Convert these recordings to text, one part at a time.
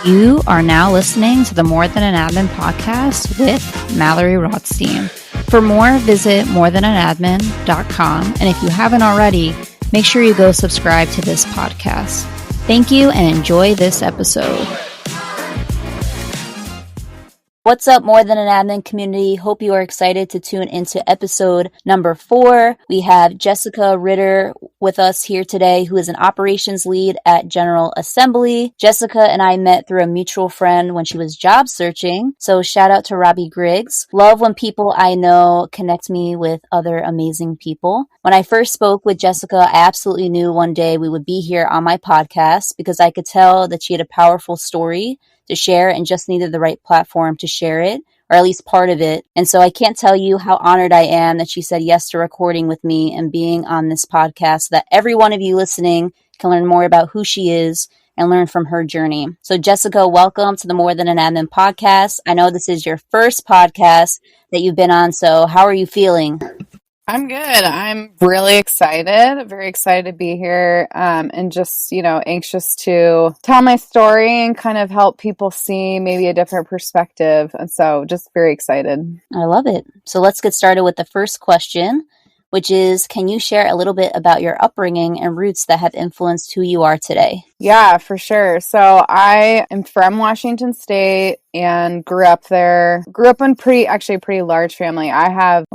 You are now listening to the More Than an Admin podcast with Mallory Rothstein. For more, visit morethananadmin.com. And if you haven't already, make sure you go subscribe to this podcast. Thank you and enjoy this episode. What's up, More Than an Admin community? Hope you are excited to tune into episode number 4. We have Jessica Ritter with us here today, who is an operations lead at General Assembly. Jessica and I met through a mutual friend when she was job searching, so shout out to Robbie Griggs. Love when people I know connect me with other amazing people. When I first spoke with Jessica, I absolutely knew one day we would be here on my podcast because I could tell that she had a powerful story to share and just needed the right platform to share it, or at least part of it. And so I can't tell you how honored I am that she said yes to recording with me and being on this podcast so that every one of you listening can learn more about who she is and learn from her journey. So Jessica, welcome to the More Than an Admin podcast. I know this is your first podcast that you've been on, so how are you feeling? I'm good. I'm really excited, very excited to be here, and just, anxious to tell my story and kind of help people see maybe a different perspective. And so just very excited. I love it. So let's get started with the first question, which is, can you share a little bit about your upbringing and roots that have influenced who you are today? Yeah, for sure. So I am from Washington State and grew up there. Grew up in pretty large family. I have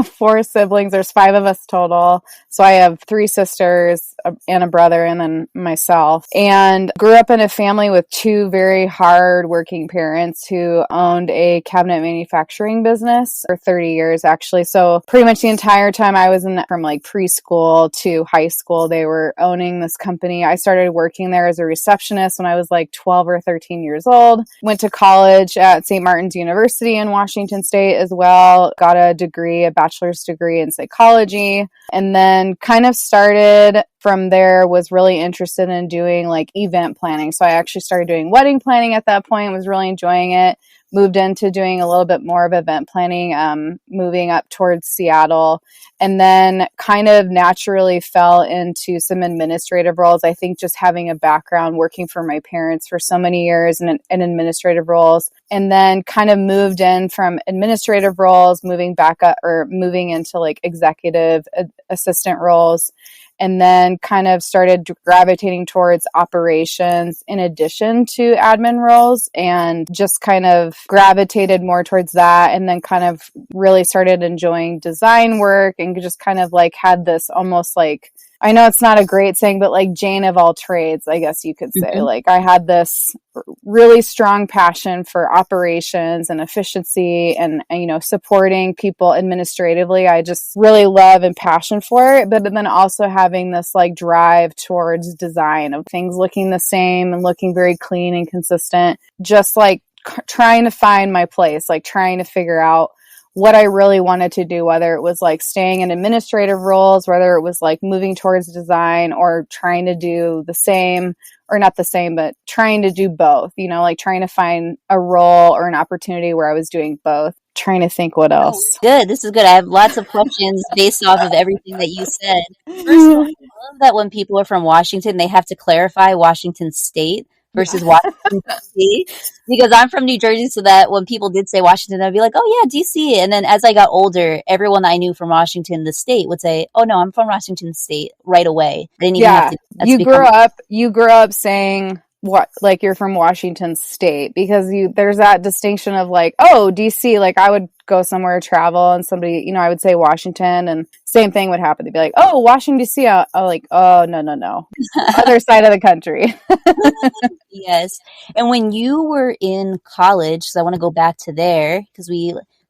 4 siblings. There's 5 of us total. So I have 3 sisters and a brother and then myself. And grew up in a family with 2 very hard working parents who owned a cabinet manufacturing business for 30 years actually. So pretty much the entire time I was from like preschool to high school, they were owning this company. I started working there as a receptionist when I was like 12 or 13 years old. Went to college at St. Martin's University in Washington State as well. Got a bachelor's degree in psychology. And then kind of started from there, was really interested in doing like event planning. So I actually started doing wedding planning at that point, was really enjoying it. Moved into doing a little bit more of event planning, moving up towards Seattle, and then kind of naturally fell into some administrative roles. I think just having a background working for my parents for so many years in administrative roles, and then kind of moved in from administrative roles, moving into like executive assistant roles. And then kind of started gravitating towards operations in addition to admin roles, and just kind of gravitated more towards that. And then kind of really started enjoying design work and just kind of like had this almost like, I know it's not a great saying, but like Jane of all trades, I guess you could say. Mm-hmm. Like I had this really strong passion for operations and efficiency and supporting people administratively. I just really love and passion for it. But then also having this like drive towards design of things looking the same and looking very clean and consistent, just like trying to find my place, like trying to figure out what I really wanted to do, whether it was like staying in administrative roles, whether it was like moving towards design or trying to do the same, or not the same, but trying to do both, like trying to find a role or an opportunity where I was doing both. Trying to think what else. Good. This is good. I have lots of questions based off of everything that you said. First of all, I love that when people are from Washington, they have to clarify Washington State versus Washington, D.C. Because I'm from New Jersey, so that when people did say Washington, I'd be like, oh yeah, D.C. And then as I got older, everyone I knew from Washington, the state, would say, oh no, I'm from Washington State right away. I didn't even have to. You grew up saying what, like you're from Washington State, because there's that distinction of like, oh, DC, like I would go somewhere to travel and somebody, I would say Washington and same thing would happen. They'd be like, oh, Washington DC. I'm like, oh, no. Other side of the country. Yes. And when you were in college, so I want to go back to there because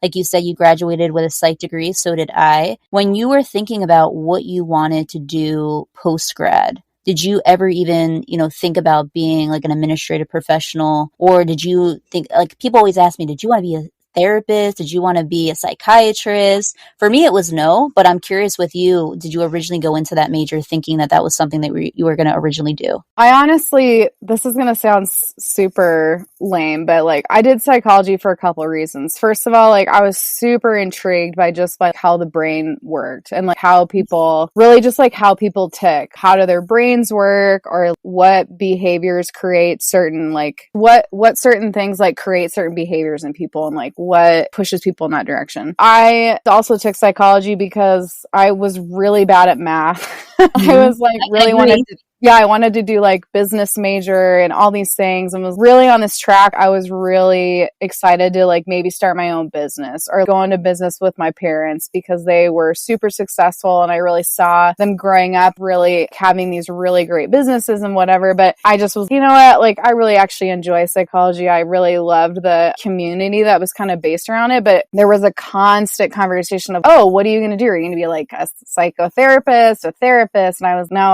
like you said, you graduated with a psych degree. So did I. When you were thinking about what you wanted to do post-grad, did you ever even, think about being like an administrative professional, or did you think, like people always ask me, did you want to be a therapist? Did you want to be a psychiatrist? For me, it was no, but I'm curious with you, did you originally go into that major thinking that that was something that you were going to originally do? I honestly, this is going to sound super lame, but like I did psychology for a couple of reasons. First of all, like I was super intrigued by just like how the brain worked and like how people really just like how people tick. How do their brains work, or what behaviors create certain like what certain things like create certain behaviors in people, and like what pushes people in that direction. I also took psychology because I was really bad at math. I was like really wanted to, yeah, I wanted to do like business major and all these things, and was really on this track. I was really excited to like maybe start my own business or go into business with my parents because they were super successful and I really saw them growing up really having these really great businesses and whatever. But I just was, you know what, like I really actually enjoy psychology. I really loved the community that was kind of based around it, but there was a constant conversation of, oh, what are you going to do? Are you going to be like a psychotherapist, a therapist? And I was, no,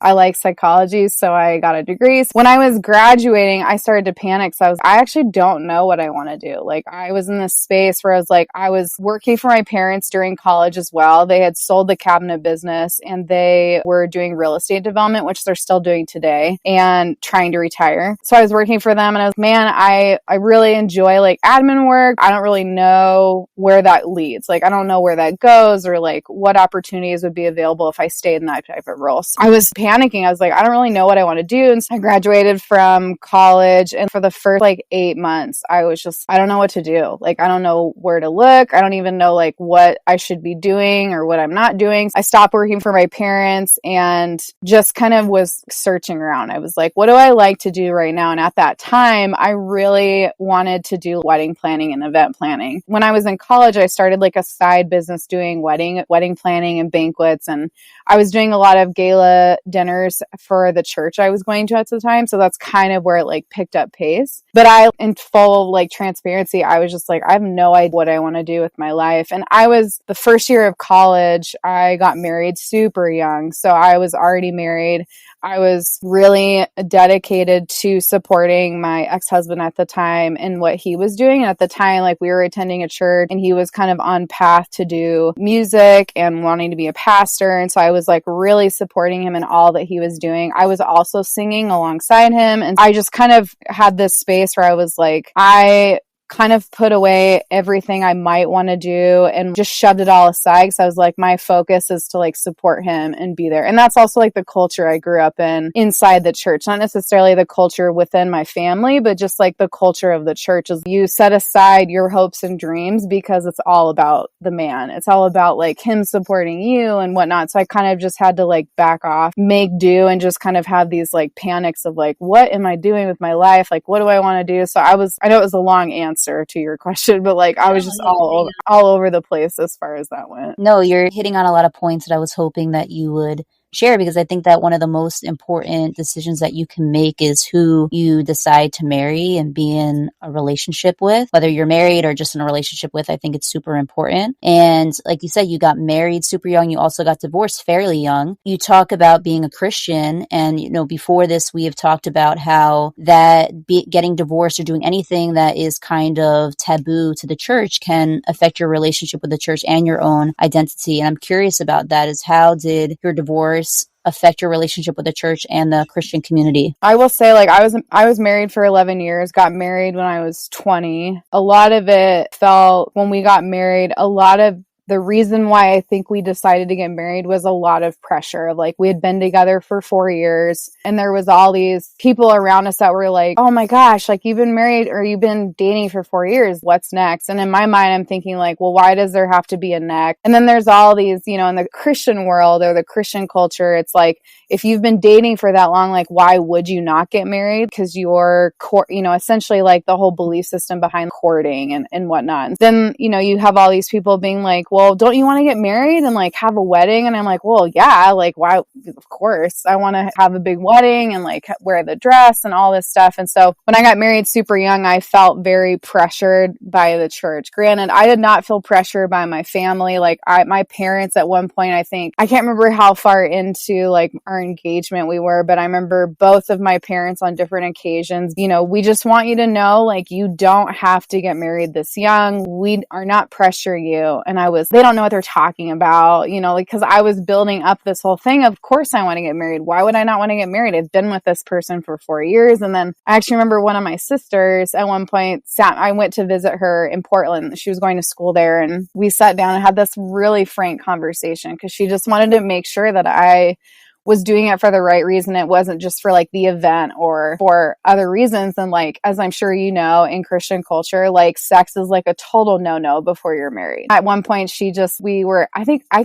I like psychology, so I got a degree. When I was graduating, I started to panic. So I actually don't know what I want to do. Like I was in this space where I was like, I was working for my parents during college as well. They had sold the cabinet business and they were doing real estate development, which they're still doing today, and trying to retire. So I was working for them and I was, man, I really enjoy like admin work. I don't really know where that leads. Like, I don't know where that goes or like what opportunities would be available if I stayed in that type of role. So I was panicking. I was like, I don't really know what I want to do. And so I graduated from college, and for the first like 8 months, I was just, I don't know what to do. Like, I don't know where to look. I don't even know like what I should be doing or what I'm not doing. I stopped working for my parents and just kind of was searching around. I was like, what do I like to do right now? And at that time, I really wanted to do wedding planning and event planning. When I was in college, I started like a side business doing wedding planning and banquets, and I was doing a lot of gala dinners for the church I was going to at the time. So that's kind of where it like picked up pace. But in full like transparency, I was just like, I have no idea what I want to do with my life. And I was the first year of college, I got married super young. So I was already married. I was really dedicated to supporting my ex-husband at the time and what he was doing. And at the time, like we were attending a church and he was kind of on path to do music and wanting to be a pastor. And so I was like really supporting him in all that he was doing. I was also singing alongside him. And I just kind of had this space where I was like, I kind of put away everything I might want to do and just shoved it all aside. Because I was like, my focus is to like support him and be there. And that's also like the culture I grew up in inside the church, not necessarily the culture within my family, but just like the culture of the church is you set aside your hopes and dreams because it's all about the man. It's all about like him supporting you and whatnot. So I kind of just had to like back off, make do, and just kind of have these like panics of like, what am I doing with my life? Like, what do I want to do? So I know it was a long answer to your question, but like I was just all over the place as far as that went. No, you're hitting on a lot of points that I was hoping that you would share, because I think that one of the most important decisions that you can make is who you decide to marry and be in a relationship with, whether you're married or just in a relationship with. I think it's super important. And like you said, you got married super young. You also got divorced fairly young. You talk about being a Christian, and you know, before this, we have talked about how getting divorced or doing anything that is kind of taboo to the church can affect your relationship with the church and your own identity. And I'm curious about that, is how did your divorce affect your relationship with the church and the Christian community? I will say, like, I was married for 11 years, got married when I was 20. A lot of it felt, when we got married, a lot of the reason why I think we decided to get married was a lot of pressure. Like, we had been together for 4 years and there was all these people around us that were like, oh my gosh, like you've been married or you've been dating for 4 years. What's next? And in my mind, I'm thinking like, well, why does there have to be a next? And then there's all these, you know, in the Christian world or the Christian culture, it's like, if you've been dating for that long, like, why would you not get married? Because you're, you know, essentially like the whole belief system behind courting and whatnot. And then, you know, you have all these people being like, well, don't you want to get married and like have a wedding? And I'm like, well, yeah, like why? Of course, I want to have a big wedding and like wear the dress and all this stuff. And so when I got married super young, I felt very pressured by the church. Granted, I did not feel pressure by my family. Like my parents at one point, I think, I can't remember how far into like our engagement we were, but I remember both of my parents on different occasions, you know, we just want you to know, like, you don't have to get married this young. We are not pressuring you. And they don't know what they're talking about, you know, like, cause I was building up this whole thing. Of course I want to get married. Why would I not want to get married? I've been with this person for 4 years. And then I actually remember one of my sisters at one point I went to visit her in Portland. She was going to school there, and we sat down and had this really frank conversation because she just wanted to make sure that I was doing it for the right reason. It wasn't just for like the event or for other reasons. And like, as I'm sure you know, in Christian culture, like sex is like a total no-no before you're married. At one point, I can't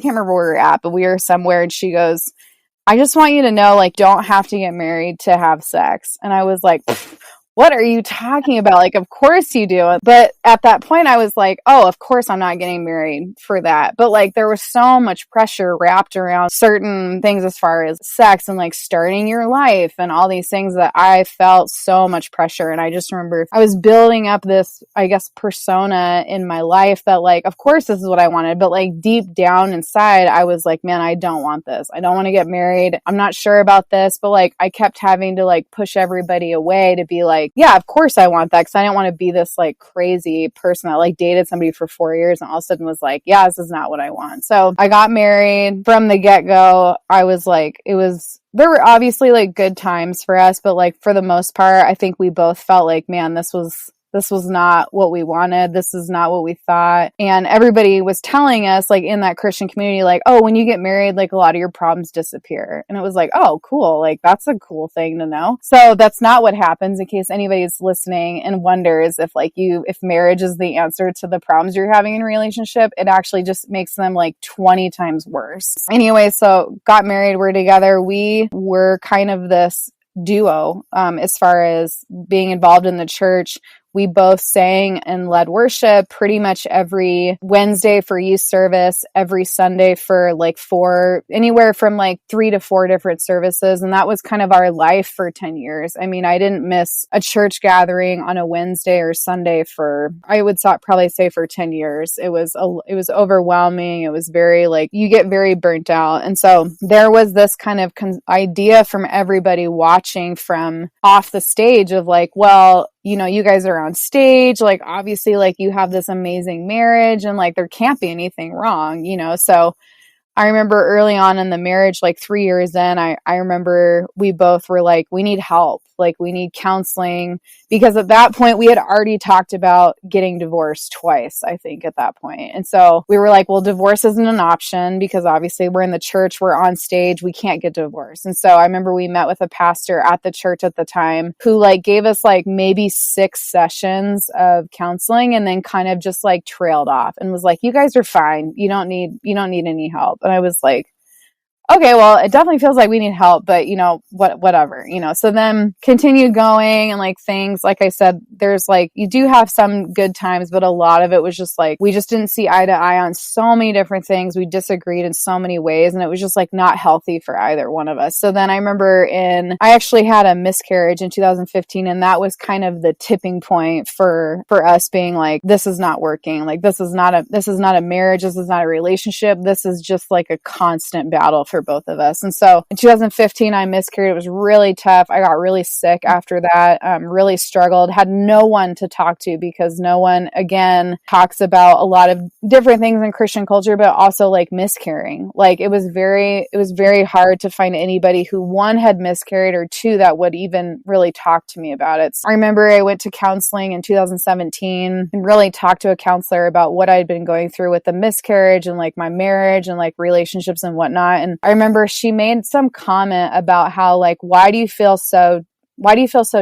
remember where we were at, but we were somewhere, and she goes, I just want you to know, like, don't have to get married to have sex. And I was like, what are you talking about? Like, of course you do. But at that point, I was like, oh, of course I'm not getting married for that. But like, there was so much pressure wrapped around certain things as far as sex and like starting your life and all these things that I felt so much pressure. And I just remember I was building up this, I guess, persona in my life that like, of course this is what I wanted. But like deep down inside, I was like, man, I don't want this. I don't want to get married. I'm not sure about this. But like, I kept having to like push everybody away to be like, yeah, of course I want that, because I didn't want to be this like crazy person that like dated somebody for 4 years and all of a sudden was like, yeah, this is not what I want. So I got married from the get-go. I was like, there were obviously like good times for us, but like for the most part, I think we both felt like, man, this was not what we wanted. This is not what we thought. And everybody was telling us, like, in that Christian community, like, oh, when you get married, like, a lot of your problems disappear. And it was like, oh, cool. Like, that's a cool thing to know. So that's not what happens, in case anybody's listening and wonders if marriage is the answer to the problems you're having in a relationship. It actually just makes them like 20 times worse. Anyway, so got married. We're together. We were kind of this duo as far as being involved in the church. We both sang and led worship pretty much every Wednesday for youth service, every Sunday for like anywhere from like 3 to 4 different services. And that was kind of our life for 10 years. I mean, I didn't miss a church gathering on a Wednesday or Sunday I would probably say for 10 years. It was overwhelming. It was very like, you get very burnt out. And so there was this kind of idea from everybody watching from off the stage of like, well, you know, you guys are on stage, like obviously like you have this amazing marriage and like there can't be anything wrong, you know? So I remember early on in the marriage, like 3 years in, I remember we both were like, we need help. Like we need counseling, because at that point we had already talked about getting divorced twice, I think at that point. And so we were like, well, divorce isn't an option because obviously we're in the church, we're on stage, we can't get divorced. And so I remember we met with a pastor at the church at the time who like gave us like maybe 6 sessions of counseling and then kind of just like trailed off and was like, you guys are fine. You don't need any help. And I was like, okay, well, it definitely feels like we need help, but you know, whatever, you know. So then continued going and like things, like I said, there's like, you do have some good times, but a lot of it was just like, we just didn't see eye to eye on so many different things. We disagreed in so many ways, and it was just like not healthy for either one of us. So then I remember I actually had a miscarriage in 2015, and that was kind of the tipping point for us being like, this is not working. Like, this is not a marriage. This is not a relationship. This is just like a constant battle for both of us. And so in 2015, I miscarried. It was really tough. I got really sick after that, really struggled, had no one to talk to because no one, again, talks about a lot of different things in Christian culture, but also like miscarrying. Like it was very hard to find anybody who, one, had miscarried, or two, that would even really talk to me about it. So I remember I went to counseling in 2017 and really talked to a counselor about what I'd been going through with the miscarriage and like my marriage and like relationships and whatnot. And I remember she made some comment about how like, why do you feel so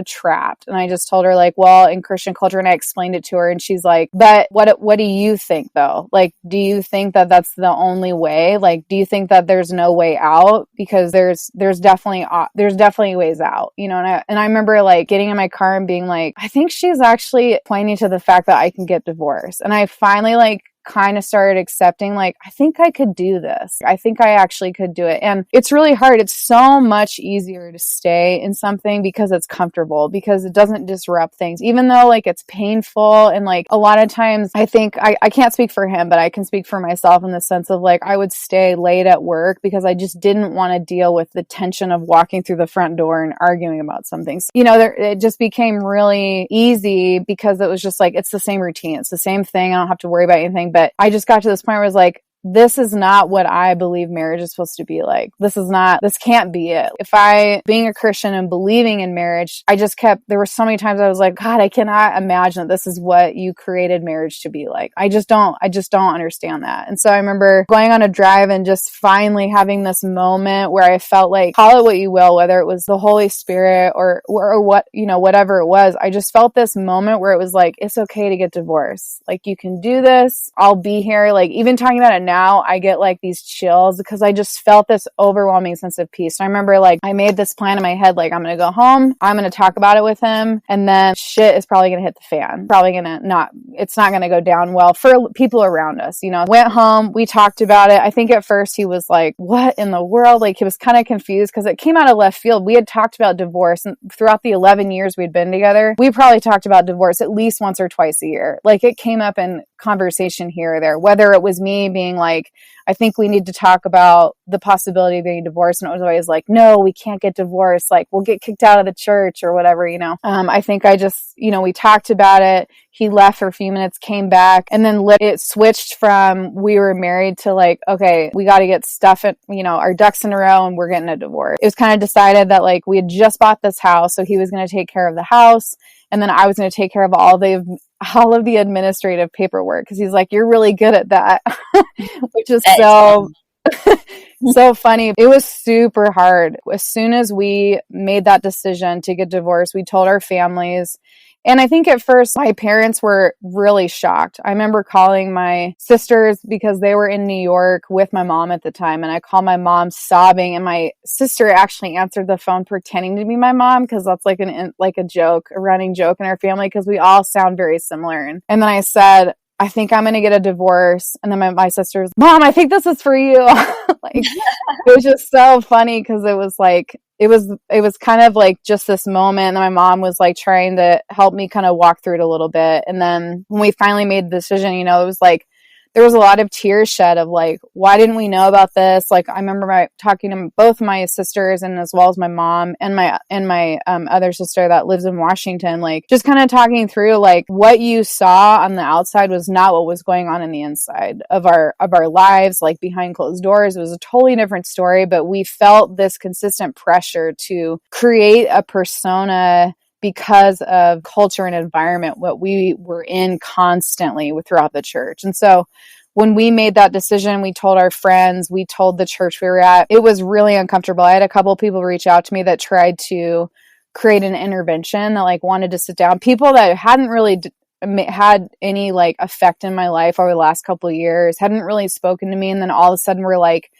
trapped? And I just told her like, well, in Christian culture, and I explained it to her, and she's like, but what do you think though? Like, do you think that that's the only way? Like, do you think that there's no way out? Because there's definitely ways out, you know? And I remember like getting in my car and being like, I think she's actually pointing to the fact that I can get divorced. And I finally like kind of started accepting, like, I think I could do this. I think I actually could do it. And it's really hard. It's so much easier to stay in something because it's comfortable, because it doesn't disrupt things, even though like it's painful. And like a lot of times I think I can't speak for him, but I can speak for myself in the sense of like, I would stay late at work because I just didn't want to deal with the tension of walking through the front door and arguing about something. So, it just became really easy because it was just like, it's the same routine. It's the same thing. I don't have to worry about anything. But I just got to this point where I was like, this is not what I believe marriage is supposed to be like. This can't be it. Being a Christian and believing in marriage, there were so many times I was like, God, I cannot imagine that this is what you created marriage to be like. I just don't understand that. And so I remember going on a drive and just finally having this moment where I felt like, call it what you will, whether it was the Holy Spirit or what, whatever it was. I just felt this moment where it was like, it's okay to get divorced. Like, you can do this. I'll be here. Like, even talking about it now, I get like these chills because I just felt this overwhelming sense of peace. And I remember like I made this plan in my head, like I'm going to go home, I'm going to talk about it with him, and then shit is probably going to hit the fan. It's not going to go down well for people around us. Went home, we talked about it. I think at first he was like, what in the world? Like, he was kind of confused because it came out of left field. We had talked about divorce, and throughout the 11 years we'd been together, we probably talked about divorce at least once or twice a year. Like, it came up in conversation here or there, whether it was me being like, I think we need to talk about the possibility of getting divorced. And it was always like, no, we can't get divorced. Like, we'll get kicked out of the church or whatever, I think I just, we talked about it. He left for a few minutes, came back, and then it switched from we were married to like, okay, we got to get our ducks in a row and we're getting a divorce. It was kind of decided that like we had just bought this house. So he was going to take care of the house. And then I was going to take care of all of the administrative paperwork, because he's like, you're really good at that, which is so funny. It was super hard. As soon as we made that decision to get divorced, we told our families. And I think at first my parents were really shocked. I remember calling my sisters because they were in New York with my mom at the time. And I called my mom sobbing, and my sister actually answered the phone pretending to be my mom, because that's like a running joke in our family, because we all sound very similar. And then I said, I think I'm going to get a divorce. And then my sister's, Mom, I think this is for you. Like, it was just so funny because it was like, it was kind of like just this moment. And my mom was like trying to help me kind of walk through it a little bit. And then when we finally made the decision, it was like, there was a lot of tears shed of like, why didn't we know about this? Like, I remember talking to both my sisters, and as well as my mom and my other sister that lives in Washington, like just kind of talking through like what you saw on the outside was not what was going on in the inside of our lives, like behind closed doors. It was a totally different story, but we felt this consistent pressure to create a persona because of culture and environment, what we were in constantly throughout the church. And so when we made that decision, we told our friends, we told the church we were at, it was really uncomfortable. I had a couple of people reach out to me that tried to create an intervention, that like wanted to sit down. People that hadn't really had any like effect in my life over the last couple of years, hadn't really spoken to me. And then all of a sudden we're like,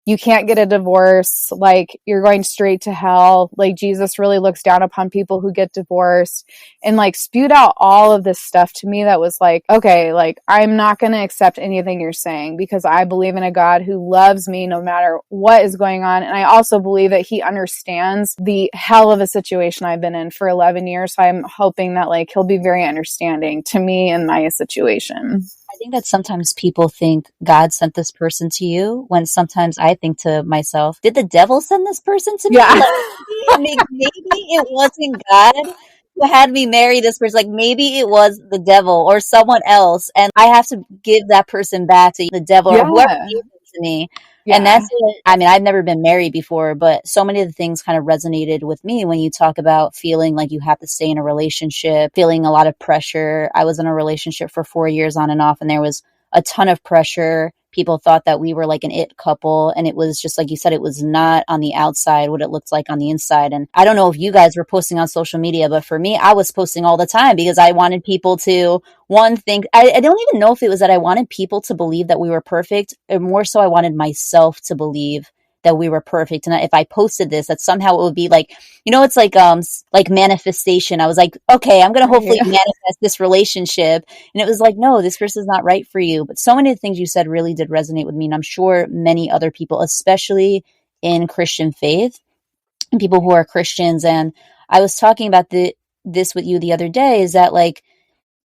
you can't get a divorce, like you're going straight to hell. Like, Jesus really looks down upon people who get divorced, and like spewed out all of this stuff to me that was like, okay, like I'm not going to accept anything you're saying, because I believe in a God who loves me no matter what is going on. And I also believe that he understands the hell of a situation I've been in for 11 years. So I'm hoping that like he'll be very understanding to me and my situation. I think that sometimes people think God sent this person to you, when sometimes I think to myself, did the devil send this person to me? Yeah. Like, maybe it wasn't God who had me marry this person. Like, maybe it was the devil or someone else, and I have to give that person back to the devil or whoever gave it to me. Yeah. And that's it. I mean, I've never been married before, but so many of the things kind of resonated with me when you talk about feeling like you have to stay in a relationship, feeling a lot of pressure. I was in a relationship for 4 years on and off, and there was a ton of pressure. People thought that we were like an it couple, and it was just like you said, it was not on the outside what it looked like on the inside. And I don't know if you guys were posting on social media, but for me, I was posting all the time because I wanted people to, think, I don't even know if it was that I wanted people to believe that we were perfect, or more so I wanted myself to believe that we were perfect. And if I posted this, that somehow it would be like, it's like manifestation. I was like, okay, I'm going to Right. hopefully manifest this relationship. And it was like, no, this person's not right for you. But so many of the things you said really did resonate with me. And I'm sure many other people, especially in Christian faith and people who are Christians. And I was talking about this with you the other day, is that like,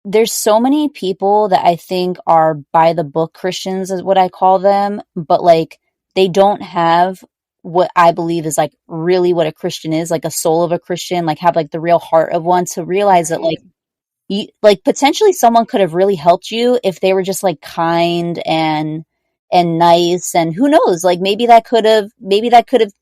there's so many people that I think are by the book Christians, is what I call them, but like they don't have what I believe is like really what a Christian is, like a soul of a Christian, like have like the real heart of one, to realize that Right. like potentially someone could have really helped you if they were just like kind and nice, and who knows, like maybe that could have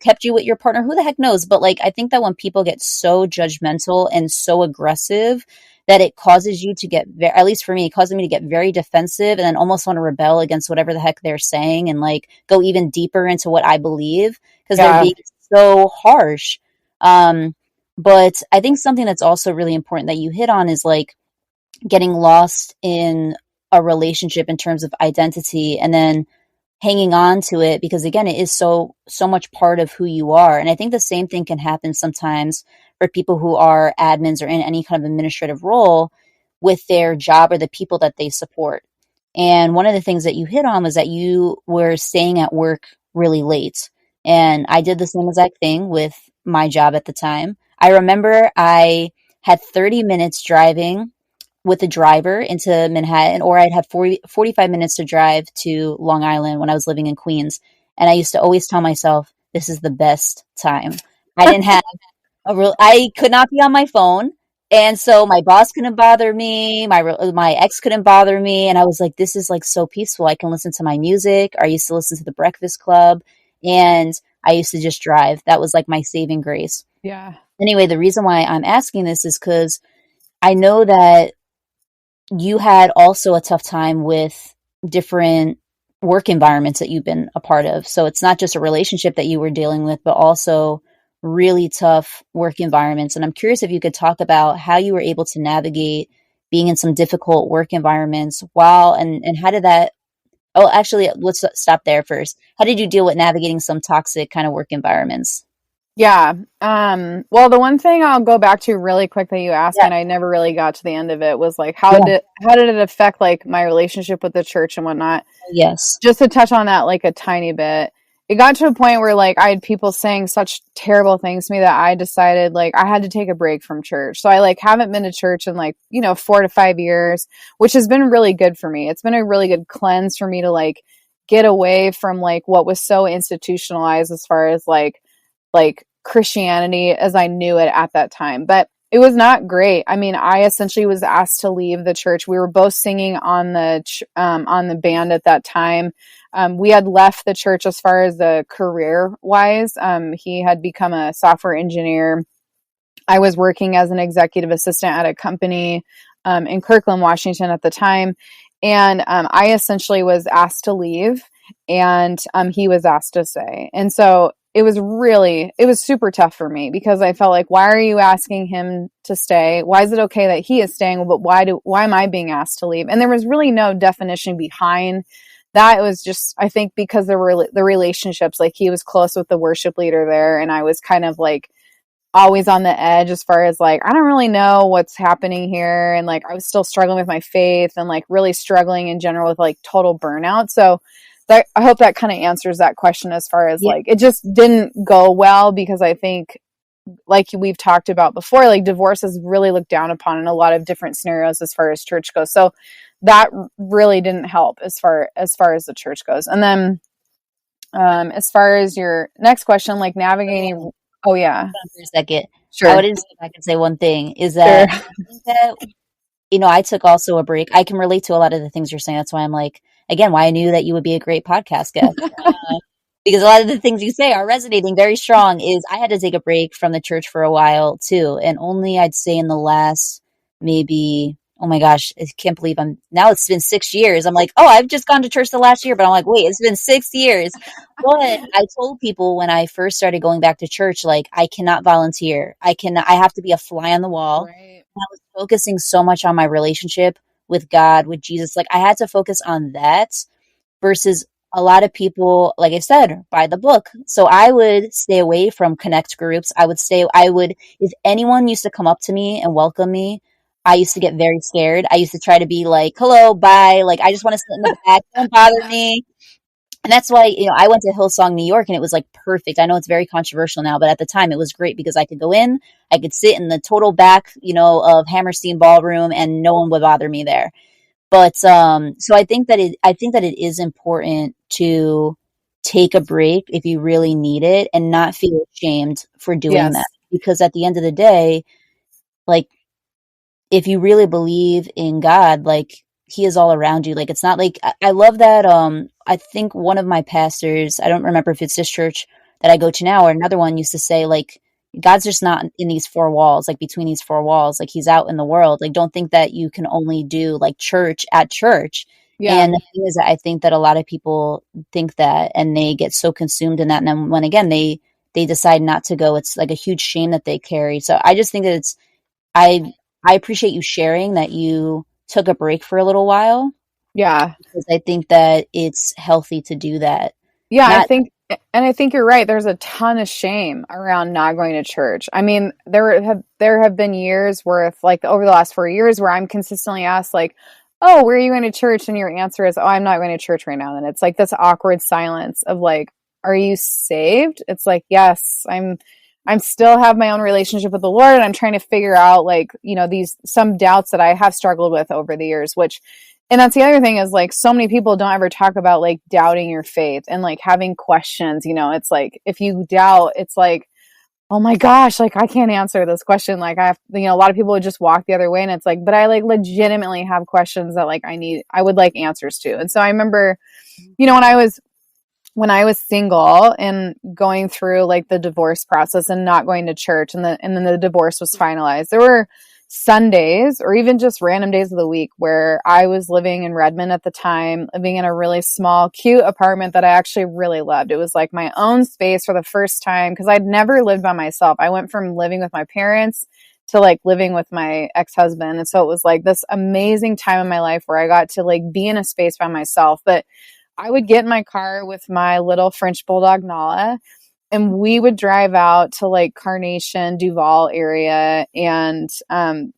kept you with your partner, who the heck knows. But like I think that when people get so judgmental and so aggressive, that it causes you to get at least for me, it causes me to get very defensive and then almost want to rebel against whatever the heck they're saying, and like go even deeper into what I believe, because they're Yeah. being so harsh. um but I think something that's also really important that you hit on is like getting lost in a relationship in terms of identity, and then hanging on to it, because again, it is so much part of who you are. And I think the same thing can happen sometimes for people who are admins or in any kind of administrative role with their job or the people that they support. And one of the things that you hit on was that you were staying at work really late. And I did the same exact thing with my job at the time. I remember I had 30 minutes driving with a driver into Manhattan, or I'd have 45 minutes to drive to Long Island when I was living in Queens. And I used to always tell myself, this is the best time. I didn't have I could not be on my phone. And so my boss couldn't bother me. My ex couldn't bother me. And I was like, this is like so peaceful. I can listen to my music. I used to listen to the Breakfast Club, and I used to just drive. That was like my saving grace. Yeah. Anyway, the reason why I'm asking this is because I know that you had also a tough time with different work environments that you've been a part of. So it's not just a relationship that you were dealing with, but also really tough work environments. And I'm curious if you could talk about how you were able to navigate being in some difficult work environments and how did that, oh, actually, let's stop there first. How did you deal with navigating some toxic kind of work environments? Yeah. Well, the one thing I'll go back to really quick that you asked me, Yeah. and I never really got to the end of it, was like Yeah. how did it affect like my relationship with the church and whatnot? Yes. Just to touch on that like a tiny bit. It got to a point where like I had people saying such terrible things to me that I decided like I had to take a break from church. So I like haven't been to church in like, 4 to 5 years, which has been really good for me. It's been a really good cleanse for me to like get away from like what was so institutionalized as far as like Christianity as I knew it at that time. But it was not great. I mean, I essentially was asked to leave the church. We were both singing on the band at that time. We had left the church as far as the career wise. He had become a software engineer. I was working as an executive assistant at a company in Kirkland, Washington at the time. And I essentially was asked to leave, and he was asked to stay. And so it was super tough for me because I felt like, why are you asking him to stay? Why is it okay that he is staying? But why am I being asked to leave? And there was really no definition behind that. It was just, I think because there were the relationships, like he was close with the worship leader there. And I was kind of like, always on the edge as far as like I don't really know what's happening here, and like I was still struggling with my faith and like really struggling in general with like total burnout. So that, I hope that kind of answers that question as far as Yeah. like it just didn't go well, because I think like we've talked about before, like divorce is really looked down upon in a lot of different scenarios as far as church goes. So that really didn't help as far as the church goes. And then as far as your next question, like navigating, oh yeah, For a second. I sure. would just, if I could say one thing, is Sure. that I think that, I took also a break. I can relate to a lot of the things you're saying. That's why I'm like, again, why I knew that you would be a great podcast guest. Because a lot of the things you say are resonating very strong. Is I had to take a break from the church for a while too. And only I'd say in the last maybe, oh my gosh, I can't believe now it's been 6 years. I'm like, oh, I've just gone to church the last year, but I'm like, wait, it's been 6 years. But I told people when I first started going back to church, like, I cannot volunteer. I have to be a fly on the wall. Right. I was focusing so much on my relationship with God, with Jesus. Like, I had to focus on that versus a lot of people, like I said, buy the book. So I would stay away from connect groups. If anyone used to come up to me and welcome me, I used to get very scared. I used to try to be like, hello, bye. Like, I just want to sit in the back. Don't bother me. And that's why, I went to Hillsong, New York, and it was like perfect. I know it's very controversial now, but at the time it was great because I could go in, I could sit in the total back, of Hammerstein Ballroom and no one would bother me there. But so I think that it is important to take a break if you really need it and not feel ashamed for doing that. Yes. Because at the end of the day, like if you really believe in God, like he is all around you. Like it's not like I love that I think one of my pastors, I don't remember if it's this church that I go to now or another one used to say like God's just not in these four walls, like between these four walls, like he's out in the world. Like don't think that you can only do like church at church. Yeah. And the thing is that I think that a lot of people think that and they get so consumed in that and then when again they decide not to go, it's like a huge shame that they carry. So I just think that I I appreciate you sharing that you took a break for a little while Yeah. because I think that it's healthy to do that. Yeah, Not I think you're right. There's a ton of shame around not going to church. I mean, there have been years worth, like over the last 4 years, where I'm consistently asked, like, "Oh, where are you going to church?" And your answer is, "Oh, I'm not going to church right now." And it's like this awkward silence of like, "Are you saved?" It's like, "Yes, I'm still have my own relationship with the Lord, and I'm trying to figure out like, these some doubts that I have struggled with over the years, which." And that's the other thing is like so many people don't ever talk about like doubting your faith and like having questions. It's like if you doubt, it's like, oh my gosh, like I can't answer this question. Like I have, a lot of people would just walk the other way and it's like, but I like legitimately have questions that like I would like answers to. And so I remember, when I was single and going through like the divorce process and not going to church and then the divorce was finalized, there were Sundays or even just random days of the week where I was living in Redmond at the time, living in a really small, cute apartment that I actually really loved. It was like my own space for the first time because I'd never lived by myself. I went from living with my parents to like living with my ex-husband. And so it was like this amazing time in my life where I got to like be in a space by myself. But I would get in my car with my little French bulldog Nala and we would drive out to like Carnation, Duval area and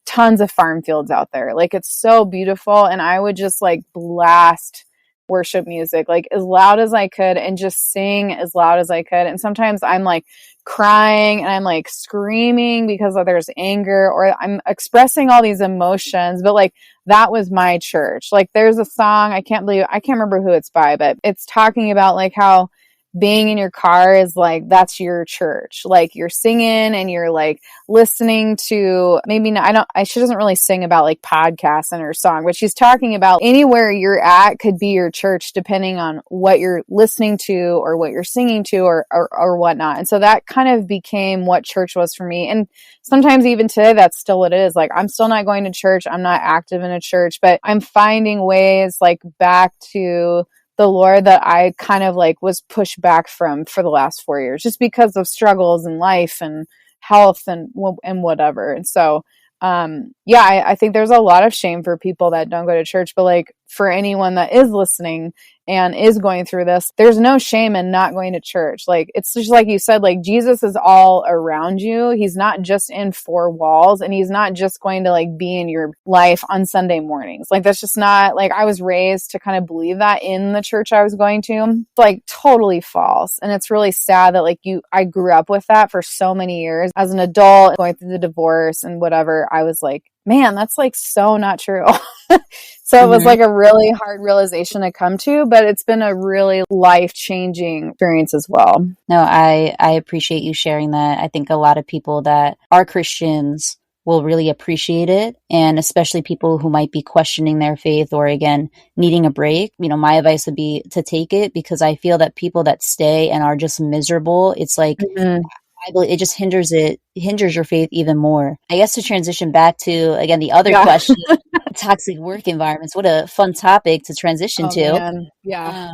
tons of farm fields out there. Like it's so beautiful. And I would just like blast worship music like as loud as I could and just sing as loud as I could. And sometimes I'm like crying and I'm like screaming because there's anger or I'm expressing all these emotions. But like that was my church. Like there's a song, I can't remember who it's by, but it's talking about like how being in your car is like that's your church. Like you're singing and you're like listening to maybe not, she doesn't really sing about like podcasts in her song, but she's talking about anywhere you're at could be your church depending on what you're listening to or what you're singing to or whatnot. And so that kind of became what church was for me. And sometimes even today, that's still what it is. Like I'm still not going to church. I'm not active in a church, but I'm finding ways like back to the Lord that I kind of like was pushed back from for the last 4 years, just because of struggles in life and health and whatever. And so, I think there's a lot of shame for people that don't go to church, but like for anyone that is listening and is going through this, there's no shame in not going to church. Like, it's just like you said, like Jesus is all around you. He's not just in four walls and he's not just going to like be in your life on Sunday mornings. Like, that's just not like I was raised to kind of believe that in the church I was going to. It's like totally false. And it's really sad that like I grew up with that for so many years as an adult going through the divorce and whatever. I was like, man, that's like so not true. So it was like a really hard realization to come to, but it's been a really life-changing experience as well. No, I appreciate you sharing that. I think a lot of people that are Christians will really appreciate it, and especially people who might be questioning their faith or again needing a break. My advice would be to take it because I feel that people that stay and are just miserable, it's like it just hinders your faith even more. I guess to transition back to again the other question, toxic work environments. What a fun topic to transition to. Man. Yeah.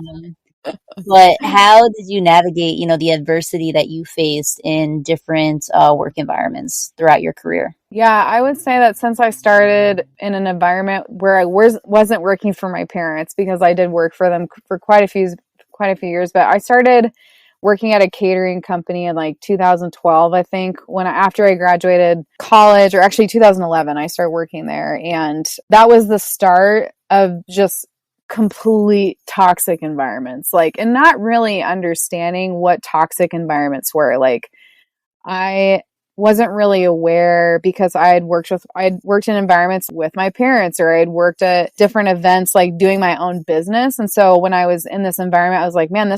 But how did you navigate, the adversity that you faced in different work environments throughout your career? Yeah, I would say that since I started in an environment where I wasn't working for my parents because I did work for them for quite quite a few years, but I started working at a catering company in like 2012, I think, after I graduated college, or actually 2011, I started working there. And that was the start of just complete toxic environments, like, and not really understanding what toxic environments were. Like, I wasn't really aware because I had worked in environments with my parents, or I had worked at different events, like doing my own business. And so when I was in this environment, I was like, man,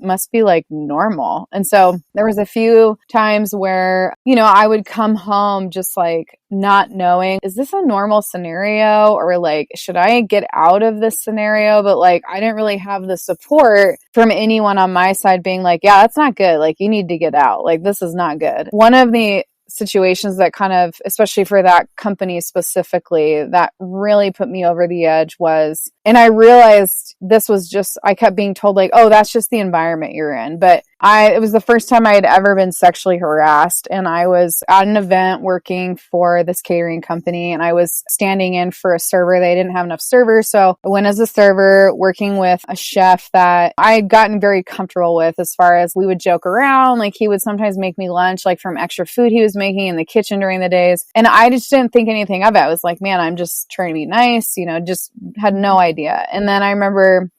must be like normal. And so there was a few times where, I would come home just like not knowing, is this a normal scenario, or like, should I get out of this scenario? But like, I didn't really have the support from anyone on my side being like, yeah, that's not good. Like, you need to get out. Like, this is not good. One of the situations that kind of, especially for that company specifically, that really put me over the edge was, and I realized this was just, I kept being told like, oh, that's just the environment you're in. But it was the first time I had ever been sexually harassed. And I was at an event working for this catering company, and I was standing in for a server. They didn't have enough servers. So I went as a server working with a chef that I had gotten very comfortable with, as far as we would joke around. Like, he would sometimes make me lunch, like from extra food he was making in the kitchen during the days. And I just didn't think anything of it. I was like, man, I'm just trying to be nice, just had no idea. And then I remember,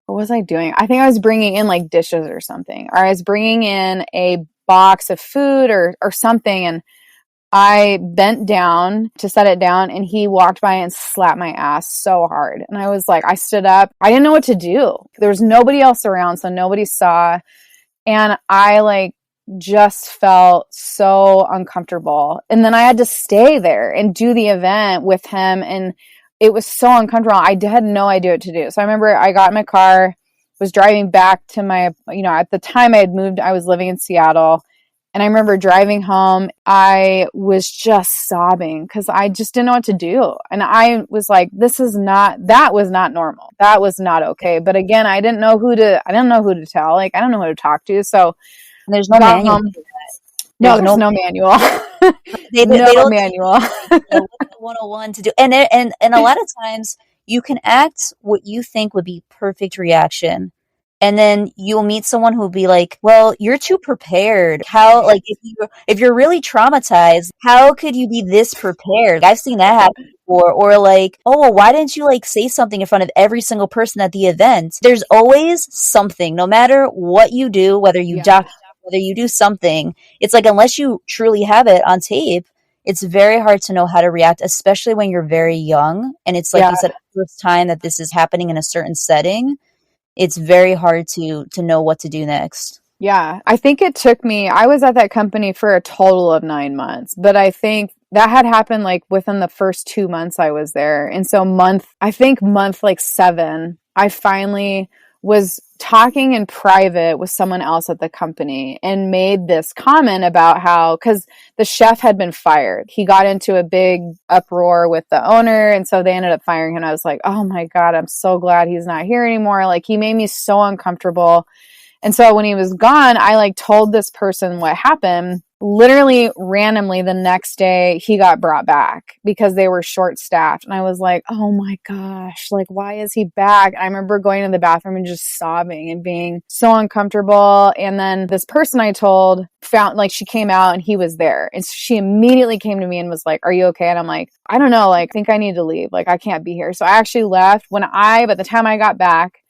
what was I doing? I think I was bringing in like dishes or something, or I was bringing in a box of food or something. And I bent down to set it down, and he walked by and slapped my ass so hard. And I was like, I stood up. I didn't know what to do. There was nobody else around, so nobody saw. And I like just felt so uncomfortable. And then I had to stay there and do the event with him. And it was so uncomfortable. I had no idea what to do. So I remember I got in my car, was driving back to my, at the time I had moved, I was living in Seattle. And I remember driving home, I was just sobbing because I just didn't know what to do. And I was like, that was not normal. That was not okay. But again, I didn't know who to tell. Like, I don't know who to talk to. So there's no got manual. home. No, there's no manual. They no don't manual. What's the 101 to do? And a lot of times you can act what you think would be perfect reaction. And then you'll meet someone who'll be like, well, you're too prepared. How, like, if you're really traumatized, how could you be this prepared? I've seen that happen before. Or like, oh, well, why didn't you like say something in front of every single person at the event? There's always something, no matter what you do, whether you whether you do something. It's like, unless you truly have it on tape, it's very hard to know how to react, especially when you're very young. And it's like you said, first time that this is happening in a certain setting. It's very hard to know what to do next. Yeah, I think it took me, I was at that company for a total of 9 months, but I think that had happened like within the first 2 months I was there. And so month like 7, I finally was talking in private with someone else at the company and made this comment about how, because the chef had been fired. He got into a big uproar with the owner, and so they ended up firing him. I was like, oh my God, I'm so glad he's not here anymore. Like, he made me so uncomfortable. And so when he was gone, I like told this person what happened. Literally randomly the next day, he got brought back because they were short staffed. And I was like, oh my gosh, like, why is he back? I remember going to the bathroom and just sobbing and being so uncomfortable. And then this person I told found, like, she came out and he was there. And she immediately came to me and was like, are you okay? And I'm like, I don't know. Like, I think I need to leave. Like, I can't be here. So I actually left. By the time I got back,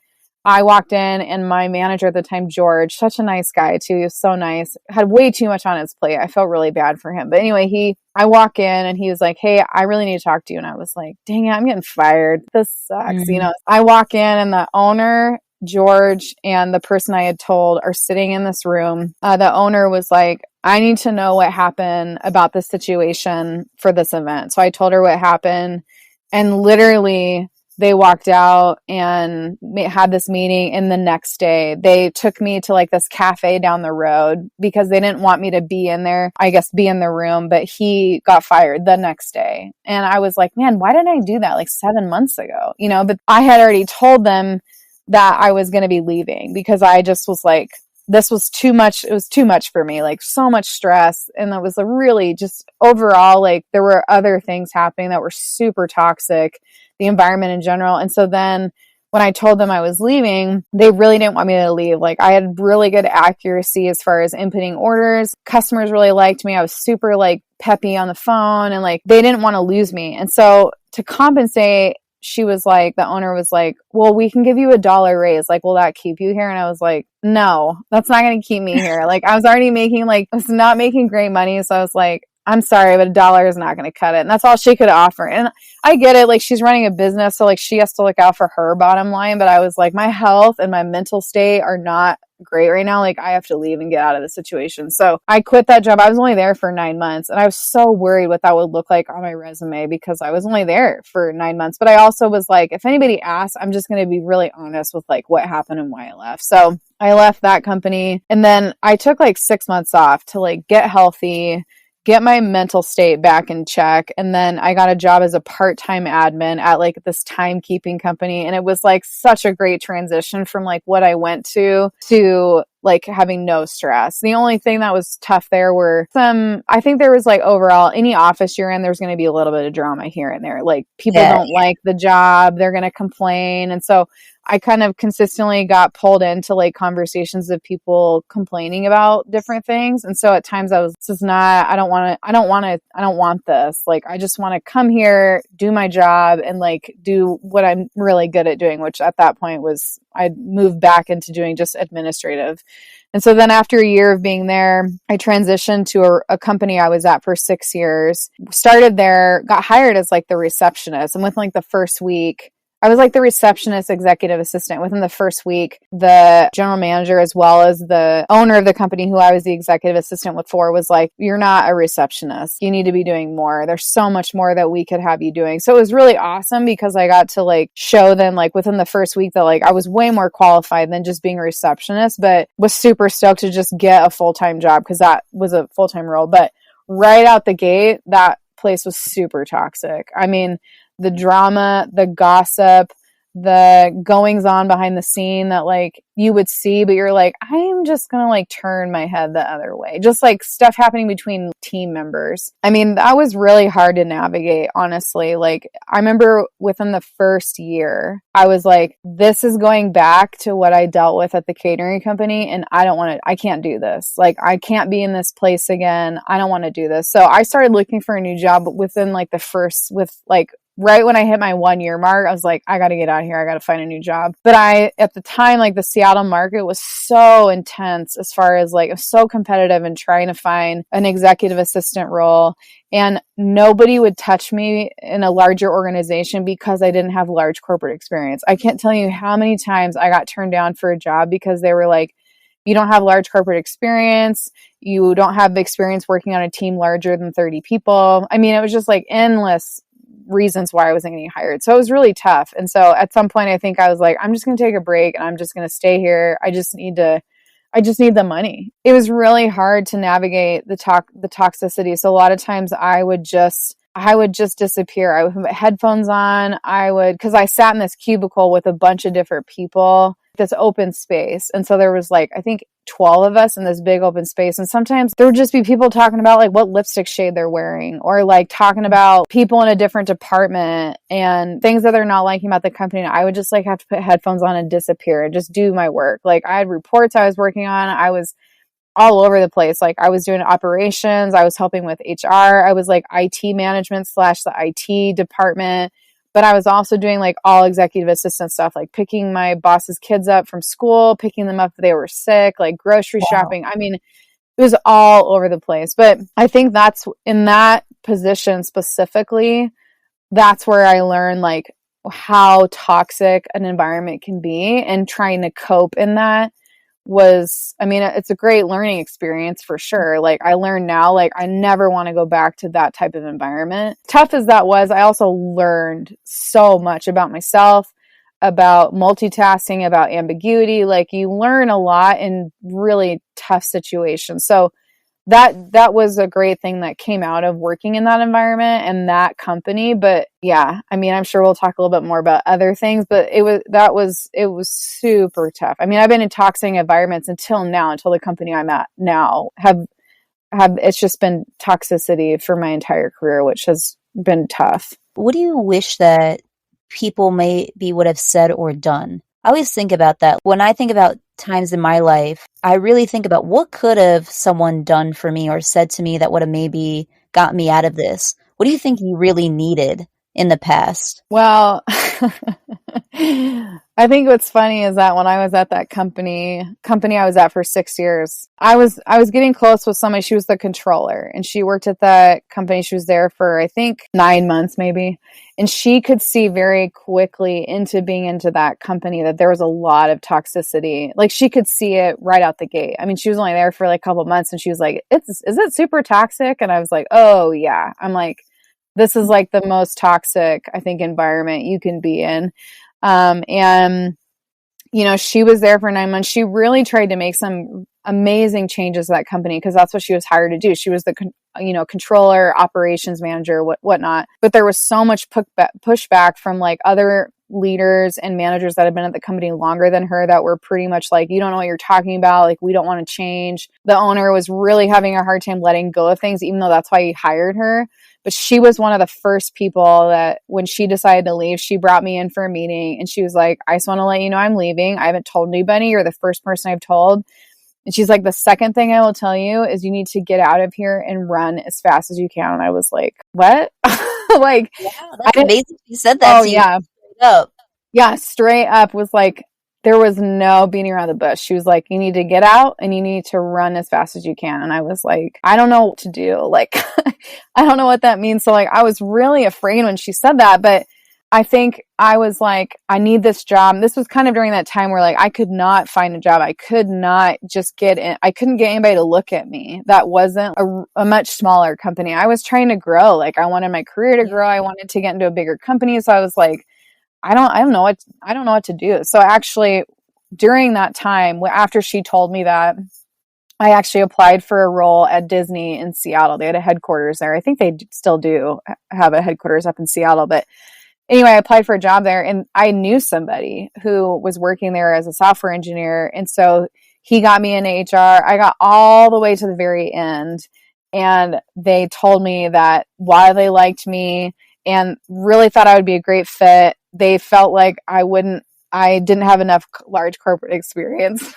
I walked in, and my manager at the time, George, such a nice guy too. He was so nice, had way too much on his plate. I felt really bad for him. But anyway, I walk in and he was like, hey, I really need to talk to you. And I was like, dang it, I'm getting fired. This sucks. Mm-hmm. I walk in, and the owner, George, and the person I had told are sitting in this room. The owner was like, I need to know what happened about this situation for this event. So I told her what happened, and literally they walked out and had this meeting. And the next day they took me to like this cafe down the road because they didn't want me to be in there, be in the room, but he got fired the next day. And I was like, man, why didn't I do that like 7 months ago? But I had already told them that I was going to be leaving because I just was like, this was too much. It was too much for me, like so much stress. And it was a really just overall, like, there were other things happening that were super toxic, the environment in general. And so then when I told them I was leaving, they really didn't want me to leave. Like I had really good accuracy as far as inputting orders. Customers really liked me. I was super like peppy on the phone, and like they didn't want to lose me. And so to compensate, she was like, the owner was like, well, we can give you $1 raise. Like, will that keep you here? And I was like, no, that's not going to keep me here. Like I was already making I was not making great money. So I was like, I'm sorry, but $1 is not going to cut it. And that's all she could offer. And I get it. Like she's running a business. So like she has to look out for her bottom line. But I was like, my health and my mental state are not great right now. Like I have to leave and get out of the situation. So I quit that job. I was only there for 9 months, and I was so worried what that would look like on my resume because I was only there for 9 months. But I also was like, if anybody asks, I'm just going to be really honest with like what happened and why I left. So I left that company, and then I took like 6 months off to like get healthy, get my mental state back in check. And then I got a job as a part-time admin at like this timekeeping company. And it was like such a great transition from like what I went to like having no stress. The only thing that was tough there were I think there was like overall any office you're in, there's going to be a little bit of drama here and there. Like people don't like the job, they're going to complain. And so I kind of consistently got pulled into like conversations of people complaining about different things. And so at times I don't want this. Like, I just want to come here, do my job, and like do what I'm really good at doing, which at that point was I moved back into doing just administrative. And so then after a year of being there, I transitioned to a company I was at for 6 years, started there, got hired as like the receptionist. And within like the first week, I was like the receptionist executive assistant. Within the first week, the general manager, as well as the owner of the company who I was the executive assistant with for, was like, you're not a receptionist. You need to be doing more. There's so much more that we could have you doing. So it was really awesome because I got to like show them like within the first week that like I was way more qualified than just being a receptionist, but was super stoked to just get a full-time job because that was a full-time role. But right out the gate, that place was super toxic. I mean, the drama, the gossip, the goings on behind the scene that like you would see, but you're like, I'm just going to like turn my head the other way. Just like stuff happening between team members. I mean, that was really hard to navigate, honestly. Like I remember within the first year, I was like, this is going back to what I dealt with at the catering company. And I can't do this. Like I can't be in this place again. I don't want to do this. So I started looking for a new job within like right when I hit my 1 year mark, I was like, I got to get out of here. I got to find a new job. But at the time, like the Seattle market was so intense as far as like, it was so competitive and trying to find an executive assistant role. And nobody would touch me in a larger organization because I didn't have large corporate experience. I can't tell you how many times I got turned down for a job because they were like, you don't have large corporate experience. You don't have experience working on a team larger than 30 people. I mean, it was just like endless reasons why I wasn't getting hired. So it was really tough. And so at some point I think I was like, I'm just going to take a break and I'm just going to stay here. I just need the money. It was really hard to navigate the toxicity. So a lot of times I would just disappear. I would put headphones on. Cause I sat in this cubicle with a bunch of different people, this open space. And so there was like, I think 12 of us in this big open space. And sometimes there would just be people talking about like what lipstick shade they're wearing, or like talking about people in a different department and things that they're not liking about the company. And I would just like have to put headphones on and disappear and just do my work. Like I had reports I was working on. I was all over the place. Like I was doing operations. I was helping with HR. I was like IT management / the IT department. But I was also doing like all executive assistant stuff, like picking my boss's kids up from school, picking them up if they were sick, like grocery shopping. I mean, it was all over the place. But I think that's in that position specifically, that's where I learned like how toxic an environment can be, and trying to cope in that it's a great learning experience for sure. Like I learned now, like I never want to go back to that type of environment. Tough as that was, I also learned so much about myself, about multitasking, about ambiguity. Like you learn a lot in really tough situations. So that was a great thing that came out of working in that environment and that company. But yeah, I mean, I'm sure we'll talk a little bit more about other things, but it was super tough. I mean, I've been in toxic environments until the company I'm at now have it's just been toxicity for my entire career, which has been tough. What do you wish that people maybe would have said or done. I always think about that. When I think about times in my life, I really think about what could have someone done for me or said to me that would have maybe got me out of this. What do you think you really needed in the past? Well, I think what's funny is that when I was at that company I was at for 6 years, I was getting close with somebody. She was the controller, and she worked at that company. She was there for, I think, 9 months maybe. And she could see very quickly into being into that company that there was a lot of toxicity. Like, she could see it right out the gate. I mean, she was only there for like a couple of months, and she was like, is it super toxic? And I was like, oh yeah. I'm like, this is like the most toxic, I think, environment you can be in. And, she was there for 9 months. She really tried to make some amazing changes to that company because that's what she was hired to do. She was the, controller, operations manager, whatnot. But there was so much pushback from like other leaders and managers that had been at the company longer than her that were pretty much like, you don't know what you're talking about. Like, we don't want to change. The owner was really having a hard time letting go of things, even though that's why he hired her. But she was one of the first people that when she decided to leave, she brought me in for a meeting and she was like, I just want to let you know I'm leaving. I haven't told anybody. You're the first person I've told. And she's like, the second thing I will tell you is you need to get out of here and run as fast as you can. And I was like, what? Like, Yeah, that's amazing you said that to you. Yeah. Straight up. Yeah, straight up was like, there was no beating around the bush. She was like, you need to get out and you need to run as fast as you can. And I was like, I don't know what to do. Like, I don't know what that means. So like, I was really afraid when she said that, but I think I was like, I need this job. This was kind of during that time where like, I could not find a job. I could not just get in. I couldn't get anybody to look at me. That wasn't a much smaller company. I was trying to grow. Like, I wanted my career to grow. I wanted to get into a bigger company. So I was like, I don't know what to do. So actually, during that time, after she told me that, I actually applied for a role at Disney in Seattle. They had a headquarters there. I think they still do have a headquarters up in Seattle. But anyway, I applied for a job there, and I knew somebody who was working there as a software engineer. And so he got me into HR. I got all the way to the very end, and they told me that while they liked me and really thought I would be a great fit, they felt like I didn't have enough large corporate experience,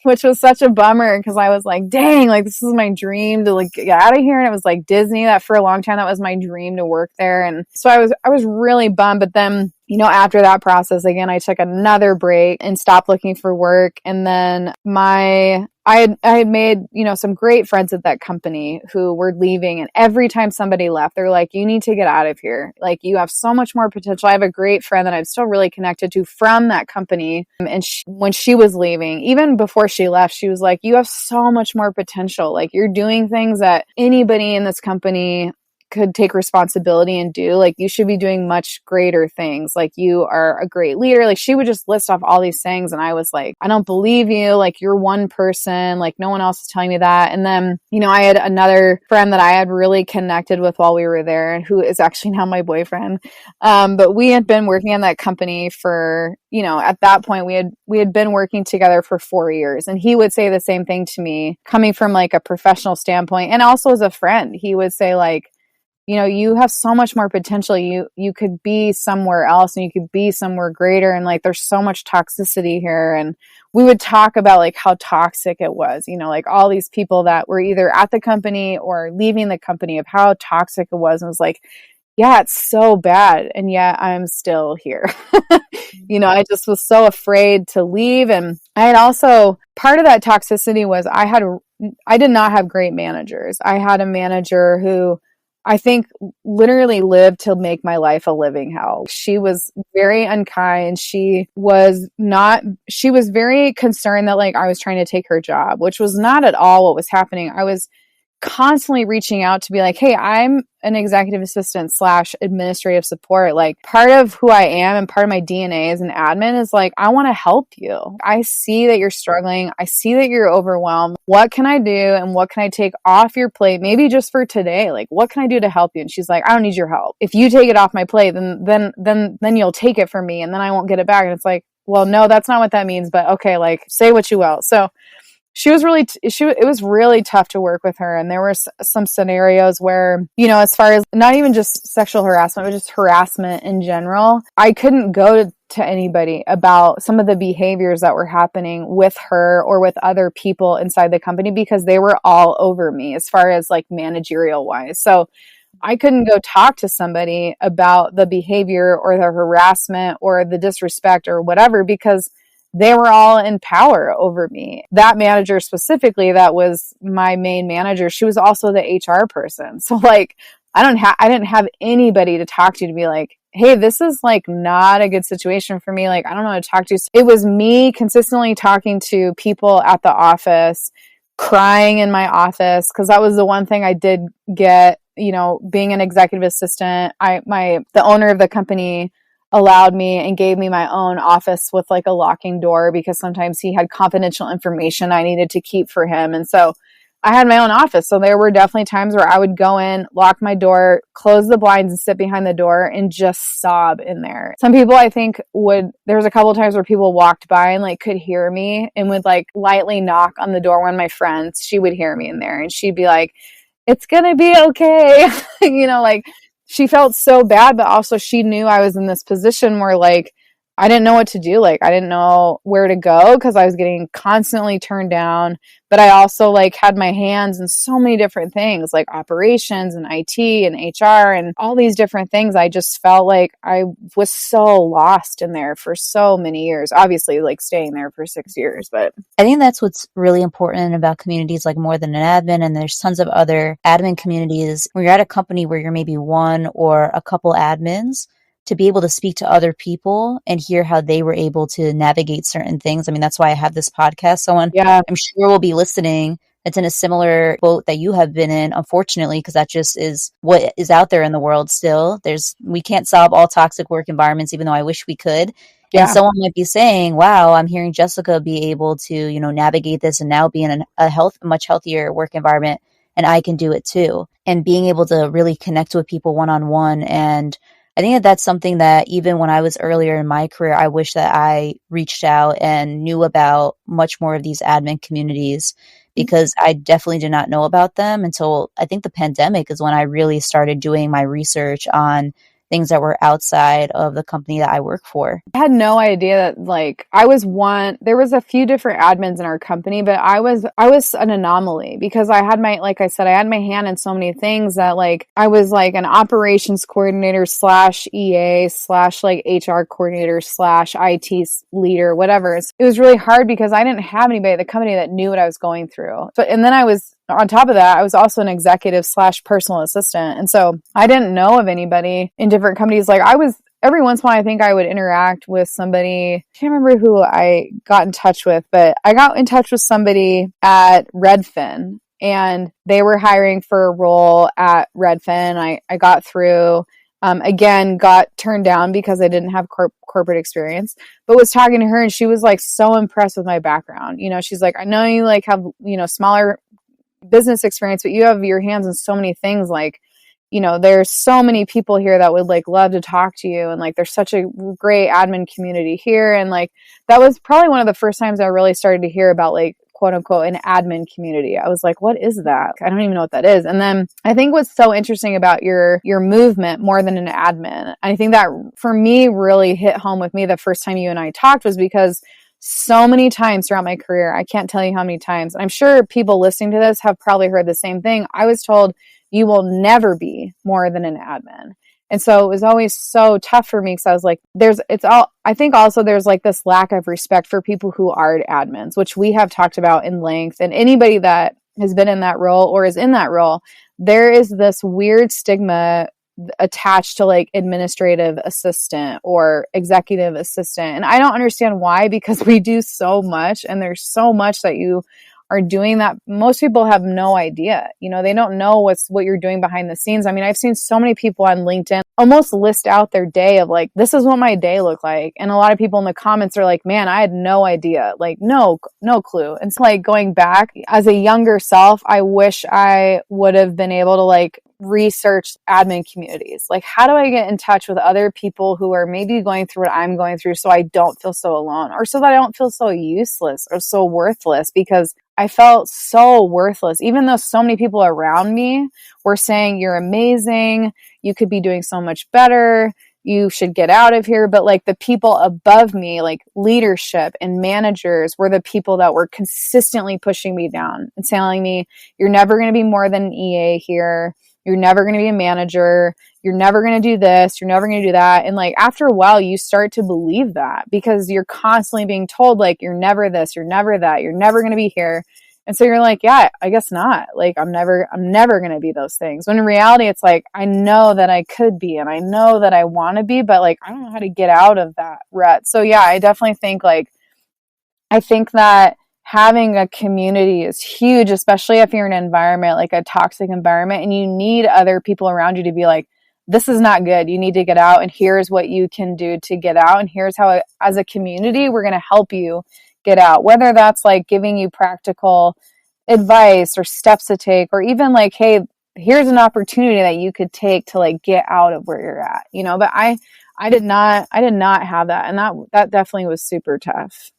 which was such a bummer because I was like, dang, like this is my dream to like get out of here. And it was like Disney, that for a long time, that was my dream to work there. And so I was really bummed. But then, after that process, again, I took another break and stopped looking for work. And then I had made, some great friends at that company who were leaving. And every time somebody left, they're like, you need to get out of here. Like, you have so much more potential. I have a great friend that I'm still really connected to from that company. And when she was leaving, even before she left, she was like, you have so much more potential. Like, you're doing things that anybody in this company could take responsibility and do. Like, you should be doing much greater things. Like, you are a great leader. Like, she would just list off all these things. And I was like, I don't believe you. Like, you're one person. Like, no one else is telling me that. And then, I had another friend that I had really connected with while we were there, and who is actually now my boyfriend. But we had been working in that company for, at that point we had been working together for 4 years. And he would say the same thing to me, coming from like a professional standpoint. And also as a friend, he would say like, you have so much more potential. You could be somewhere else and you could be somewhere greater. And like, there's so much toxicity here. And we would talk about like how toxic it was, like all these people that were either at the company or leaving the company, of how toxic it was. And it was like, yeah, it's so bad. And yet I'm still here. I just was so afraid to leave. And I had also, part of that toxicity was I did not have great managers. I had a manager who I think literally lived to make my life a living hell. She was very unkind. She was very concerned that like I was trying to take her job, which was not at all what was happening. I was constantly reaching out to be like, hey, I'm an executive assistant / administrative support. Like, part of who I am and part of my DNA as an admin is like, I want to help you. I see that you're struggling. I see that you're overwhelmed. What can I do? And what can I take off your plate? Maybe just for today. Like, what can I do to help you? And she's like, I don't need your help. If you take it off my plate, then you'll take it from me and then I won't get it back. And it's like, well, no, that's not what that means. But okay, like, say what you will. So it was really tough to work with her. And there were some scenarios where, as far as not even just sexual harassment, but just harassment in general, I couldn't go to anybody about some of the behaviors that were happening with her or with other people inside the company, because they were all over me as far as like managerial wise. So I couldn't go talk to somebody about the behavior or the harassment or the disrespect or whatever, because they were all in power over me. That manager specifically, that was my main manager, she was also the HR person. So like, I didn't have anybody to talk to be like, hey, this is like not a good situation for me. Like, I don't know how to talk to you. It was me consistently talking to people at the office, crying in my office, because that was the one thing I did get, being an executive assistant. The owner of the company allowed me and gave me my own office with like a locking door, because sometimes he had confidential information I needed to keep for him. And so I had my own office. So there were definitely times where I would go in, lock my door, close the blinds and sit behind the door and just sob in there. Some people I think there was a couple of times where people walked by and like could hear me and would like lightly knock on the door. One of my friends, she would hear me in there and she'd be like, it's going to be okay. Like she felt so bad, but also she knew I was in this position where like, I didn't know what to do. Like, I didn't know where to go because I was getting constantly turned down. But I also like had my hands in so many different things like operations and IT and HR and all these different things. I just felt like I was so lost in there for so many years, obviously like staying there for 6 years. But I think that's what's really important about communities like More Than an Admin. And there's tons of other admin communities where you're at a company where you're maybe one or a couple admins, to be able to speak to other people and hear how they were able to navigate certain things. I mean, that's why I have this podcast. Someone I'm sure will be listening that's in a similar boat that you have been in, unfortunately, because that just is what is out there in the world still. We can't solve all toxic work environments, even though I wish we could. Yeah. And someone might be saying, wow, I'm hearing Jessica be able to, navigate this and now be in a much healthier work environment, and I can do it too. And being able to really connect with people one-on-one. And I think that that's something that even when I was earlier in my career, I wish that I reached out and knew about much more of these admin communities, because I definitely did not know about them until I think the pandemic is when I really started doing my research on things that were outside of the company that I work for. I had no idea that like there was a few different admins in our company, but I was an anomaly because I had like I said, I had my hand in so many things that like I was like an operations coordinator / EA / like HR coordinator / IT leader, whatever. It was really hard because I didn't have anybody at the company that knew what I was going through. And then on top of that, I was also an executive / personal assistant. And so I didn't know of anybody in different companies. Like every once in a while, I think I would interact with somebody. I can't remember who I got in touch with, but I got in touch with somebody at Redfin, and they were hiring for a role at Redfin. I got through, again, got turned down because I didn't have corporate experience, but was talking to her and she was like so impressed with my background. She's like, I know you like have, smaller business experience, but you have your hands in so many things. Like, there's so many people here that would like love to talk to you. And like, there's such a great admin community here. And like, that was probably one of the first times I really started to hear about like, quote unquote, an admin community. I was like, what is that? I don't even know what that is. And then I think what's so interesting about your movement, More Than an Admin, I think that for me really hit home with me the first time you and I talked, was because so many times throughout my career, I can't tell you how many times, I'm sure people listening to this have probably heard the same thing. I was told you will never be more than an admin. And so it was always so tough for me because I was like, I think also there's like this lack of respect for people who are admins, which we have talked about in length. And anybody that has been in that role or is in that role, there is this weird stigma attached to like administrative assistant or executive assistant. And I don't understand why, because we do so much and there's so much that you are doing that most people have no idea. They don't know what you're doing behind the scenes. I mean, I've seen so many people on LinkedIn almost list out their day of like, this is what my day looked like. And a lot of people in the comments are like, man, I had no idea, like no clue. And so like going back as a younger self, I wish I would have been able to like research admin communities. Like, how do I get in touch with other people who are maybe going through what I'm going through so I don't feel so alone, or so that I don't feel so useless or so worthless? Because I felt so worthless, even though so many people around me were saying, you're amazing. You could be doing so much better. You should get out of here. But like the people above me, like leadership and managers, were the people that were consistently pushing me down and telling me, you're never going to be more than an EA here. You're never going to be a manager. You're never going to do this. You're never going to do that. And like after a while, you start to believe that because you're constantly being told like, you're never this, you're never that, you're never going to be here. And so you're like, yeah, I guess not. Like I'm never going to be those things. When in reality, it's like, I know that I could be, and I know that I want to be, but like, I don't know how to get out of that rut. So yeah, I definitely think like, I think that having a community is huge, especially if you're in an environment like a toxic environment and you need other people around you to be like, this is not good. You need to get out, and here's what you can do to get out. And here's how, as a community, we're going to help you get out. Whether that's like giving you practical advice or steps to take, or even like, hey, here's an opportunity that you could take to like get out of where you're at, you know. But I did not have that. And that definitely was super tough.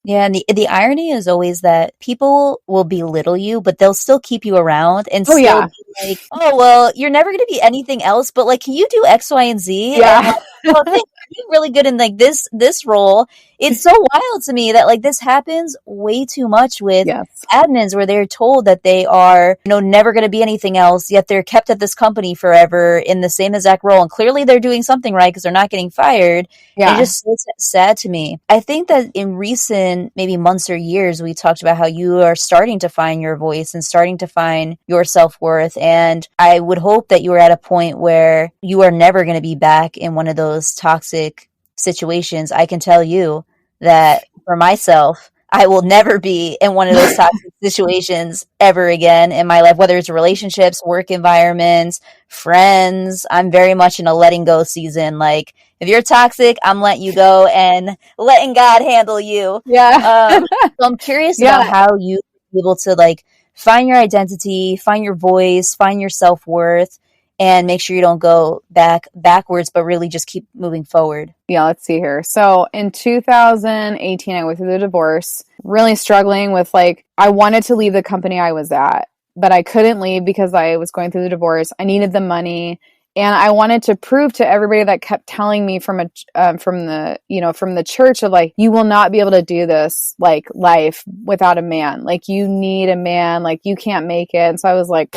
Yeah, and the irony is always that people will belittle you, but they'll still keep you around and Oh still yeah. be like, "Oh, well, you're never going to be anything else, but like, can you do X, Y, and Z?" And Yeah. like, "Oh, thank you, you're really good in like this role." It's so wild to me that like this happens way too much with Yes. admins where they're told that they are, never going to be anything else, yet they're kept at this company forever in the same exact role, and clearly they're doing something right because they're not getting fired. And Yeah. it's just so sad to me. I think that in recent maybe months or years, we talked about how you are starting to find your voice and starting to find your self-worth. And I would hope that you are at a point where you are never going to be back in one of those toxic situations. I can tell you that for myself, I will never be in one of those toxic situations ever again in my life, whether it's relationships, work environments, friends. I'm very much in a letting go season. Like, if you're toxic, I'm letting you go and letting God handle you. Yeah. So I'm curious about Yeah. how you be able to like find your identity, find your voice, find your self-worth, and make sure you don't go backwards, but really just keep moving forward. Yeah, let's see here. So in 2018, I went through the divorce, really struggling with like, I wanted to leave the company I was at, but I couldn't leave because I was going through the divorce. I needed the money. And I wanted to prove to everybody that kept telling me from the church of like, you will not be able to do this like life without a man. Like you need a man, like you can't make it. And so I was like,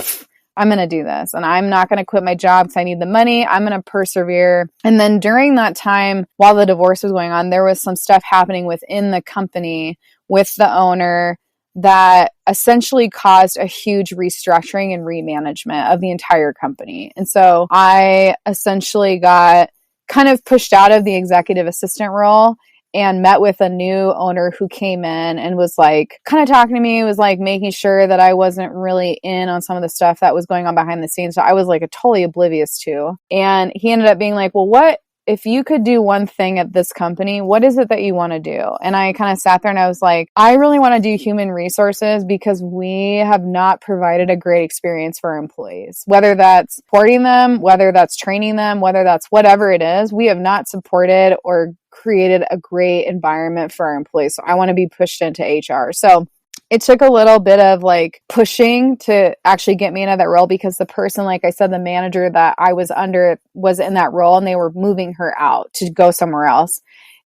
I'm going to do this, and I'm not going to quit my job because I need the money. I'm going to persevere. And then during that time, while the divorce was going on, there was some stuff happening within the company with the owner that essentially caused a huge restructuring and remanagement of the entire company. And so I essentially got kind of pushed out of the executive assistant role and met with a new owner who came in and was like kind of talking to me, was like making sure that I wasn't really in on some of the stuff that was going on behind the scenes. So I was like totally oblivious to. And he ended up being like, well, what if you could do one thing at this company, what is it that you want to do? And I kind of sat there and I was like, I really want to do human resources because we have not provided a great experience for our employees, whether that's supporting them, whether that's training them, whether that's whatever it is. We have not supported or created a great environment for our employees. So I want to be pushed into HR. So it took a little bit of like pushing to actually get me into that role because the person, like I said, the manager that I was under was in that role and they were moving her out to go somewhere else.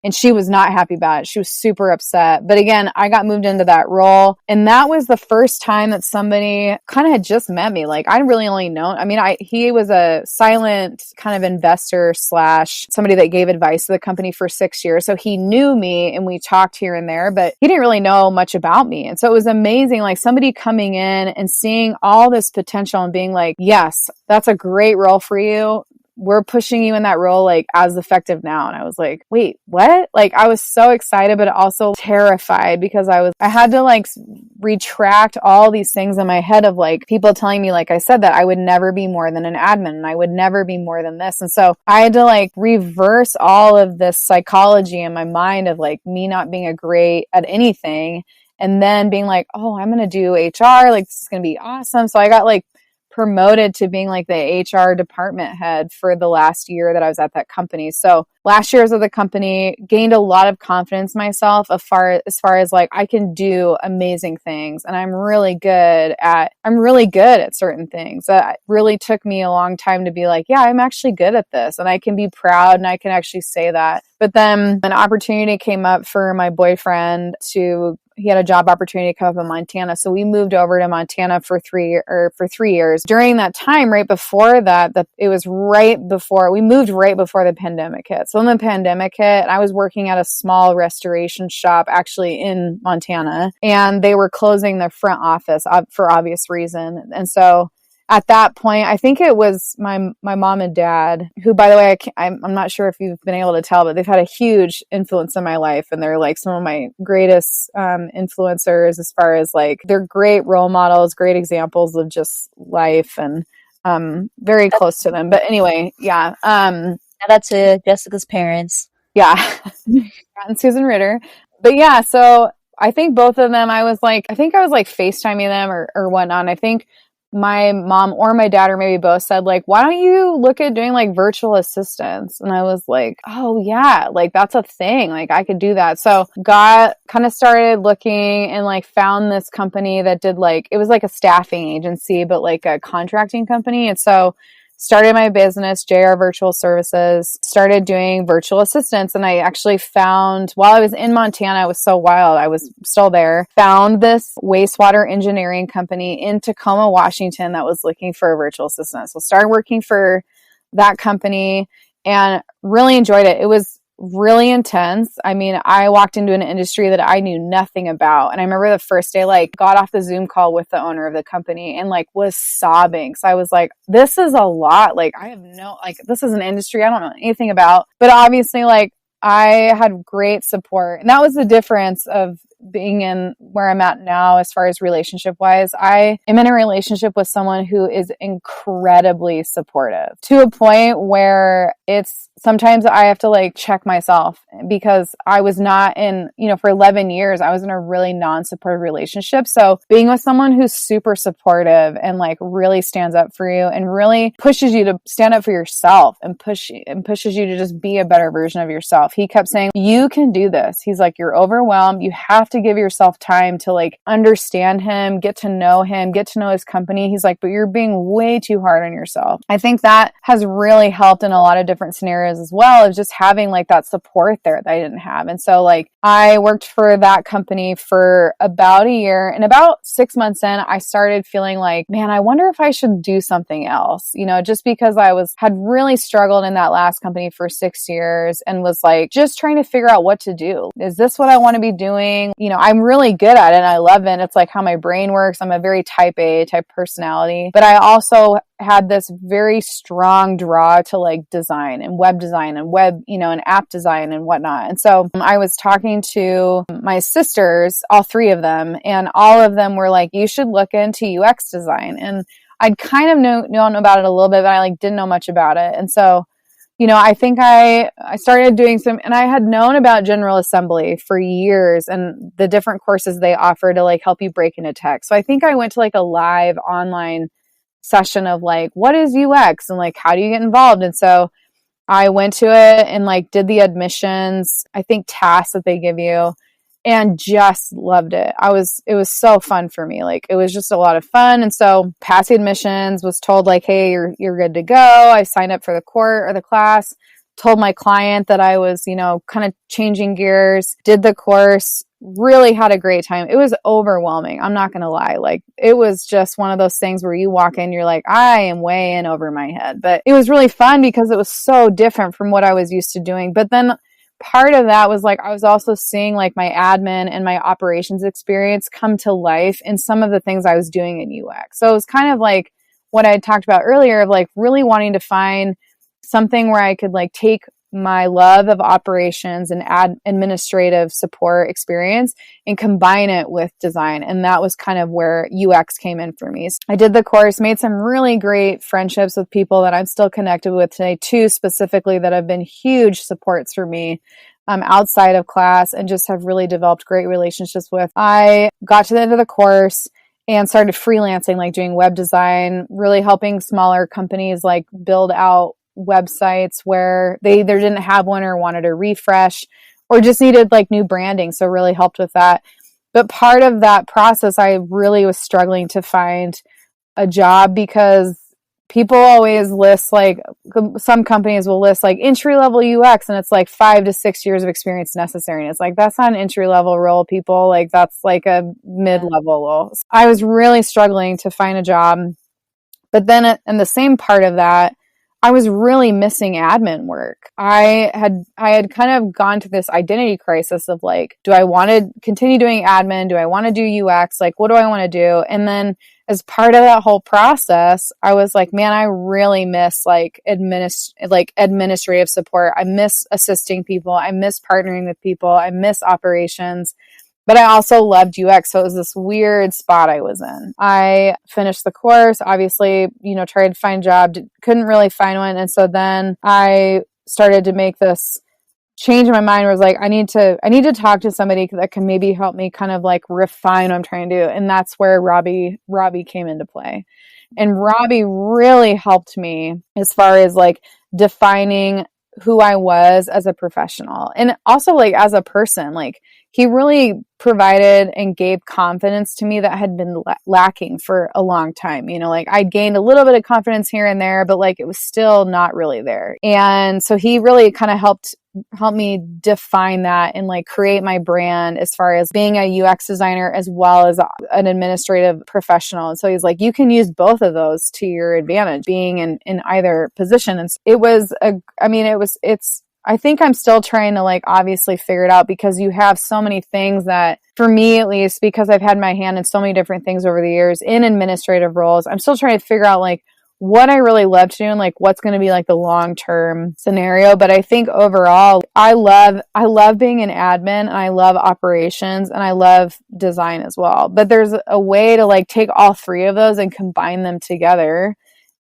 And she was not happy about it. She was super upset. But again, I got moved into that role. And that was the first time that somebody kind of had just met me. Like I really only known, he was a silent kind of investor slash somebody that gave advice to the company for 6 years. So he knew me and we talked here and there, but he didn't really know much about me. And so it was amazing, like somebody coming in and seeing all this potential and being like, yes, that's a great role for you. We're pushing you in that role like as effective now. And I was like, wait, what? Like I was so excited, but also terrified because I had to like retract all these things in my head of like people telling me, like I said, that I would never be more than an admin and I would never be more than this. And so I had to like reverse all of this psychology in my mind of like me not being a great at anything. And then being like, oh, I'm going to do HR. Like this is going to be awesome. So I got like promoted to being like the HR department head for the last year that I was at that company. So last year I was with the company, gained a lot of confidence in myself as far as like I can do amazing things, and I'm really good at certain things. That really took me a long time to be like, yeah, I'm actually good at this, and I can be proud and I can actually say that. But then an opportunity came up for my boyfriend he had a job opportunity come up in Montana. So we moved over to Montana for 3 years. During that time, right before that, we moved right before the pandemic hit. So when the pandemic hit, I was working at a small restoration shop actually in Montana, and they were closing their front office for obvious reason. And so at that point, I think it was my mom and dad, who, by the way, I'm not sure if you've been able to tell, but they've had a huge influence in my life. And they're like some of my greatest influencers as far as like, they're great role models, great examples of just life, and very close to them. But anyway, yeah. Shout out to Jessica's parents. Yeah. And Susan Ritter. But yeah, so I think both of them, I was like FaceTiming them or whatnot. I think my mom or my dad or maybe both said like, why don't you look at doing like virtual assistants? And I was like, oh yeah, like that's a thing. Like I could do that. So started looking and like found this company that did like, it was like a staffing agency, but like a contracting company. And so started my business, JR Virtual Services, started doing virtual assistants. And I actually found, while I was in Montana, it was so wild, I was still there, found this wastewater engineering company in Tacoma, Washington that was looking for a virtual assistant. So started working for that company and really enjoyed it. It was really intense. I mean, I walked into an industry that I knew nothing about. And I remember the first day, like got off the Zoom call with the owner of the company and like was sobbing. So I was like, this is a lot. Like this is an industry I don't know anything about, but obviously like I had great support. And that was the difference of being in where I'm at now as far as relationship wise. I am in a relationship with someone who is incredibly supportive to a point where it's sometimes I have to like check myself, because I was not in, for 11 years, I was in a really non-supportive relationship. So being with someone who's super supportive and like really stands up for you and really pushes you to stand up for yourself and pushes you to just be a better version of yourself. He kept saying, you can do this. He's like, you're overwhelmed. You have to give yourself time to like understand him, get to know his company. He's like, but you're being way too hard on yourself. I think that has really helped in a lot of different scenarios as well, of just having like that support there that I didn't have. And so like I worked for that company for about a year, and about 6 months in, I started feeling like, man, I wonder if I should do something else, just because had really struggled in that last company for 6 years and was like just trying to figure out what to do. Is this what I want to be doing? I'm really good at it and I love it. It's like how my brain works. I'm a very type A type personality, but I also had this very strong draw to like design and web and app design and whatnot. And so I was talking to my sisters, all three of them, and all of them were like, you should look into UX design. And I'd kind of known about it a little bit, but I like didn't know much about it. And so I think I started doing and I had known about General Assembly for years and the different courses they offer to like help you break into tech. So I think I went to like a live online session of like, what is UX and like, how do you get involved? And so I went to it and like did the admissions, I think tasks that they give you, and just loved it. It was so fun for me. Like it was just a lot of fun. And so passed the admissions, was told like, hey, you're good to go. I signed up for the class, told my client that I was, kind of changing gears, did the course, really had a great time. It was overwhelming. I'm not going to lie. Like it was just one of those things where you walk in, you're like, I am way in over my head, but it was really fun because it was so different from what I was used to doing. But then part of that was like, I was also seeing like my admin and my operations experience come to life in some of the things I was doing in UX. So it was kind of like what I had talked about earlier of like really wanting to find something where I could like take my love of operations and administrative support experience and combine it with design. And that was kind of where UX came in for me. So I did the course, made some really great friendships with people that I'm still connected with today, two specifically that have been huge supports for me outside of class and just have really developed great relationships with. I got to the end of the course and started freelancing, like doing web design, really helping smaller companies like build out websites where they either didn't have one or wanted a refresh or just needed like new branding. So really helped with that. But part of that process, I really was struggling to find a job because people always list like some companies will list like entry level UX and it's like 5 to 6 years of experience necessary. And it's like, that's not an entry level role, people. Like that's like a mid-level role. I was really struggling to find a job. But then in the same part of that, I was really missing admin work. I had kind of gone to this identity crisis of like, do I want to continue doing admin? Do I want to do UX? Like, what do I want to do? And then as part of that whole process, I was like, man, I really miss like administrative support. I miss assisting people. I miss partnering with people. I miss operations. But I also loved UX. So it was this weird spot I was in. I finished the course, obviously, tried to find a job, couldn't really find one. And so then I started to make this change in my mind where I was like, I need to talk to somebody that can maybe help me kind of like refine what I'm trying to do. And that's where Robbie came into play. And Robbie really helped me as far as like defining who I was as a professional and also like as a person. Like he really provided and gave confidence to me that had been lacking for a long time. Like I'd gained a little bit of confidence here and there, but like it was still not really there. And so he really kind of helped me define that and like create my brand as far as being a UX designer as well as an administrative professional. And so he's like, you can use both of those to your advantage being in either position. And I think I'm still trying to like obviously figure it out because you have so many things that for me, at least, because I've had my hand in so many different things over the years in administrative roles, I'm still trying to figure out like what I really love to do and like what's going to be like the long-term scenario. But I think overall, I love being an admin and I love operations and I love design as well. But there's a way to like take all three of those and combine them together.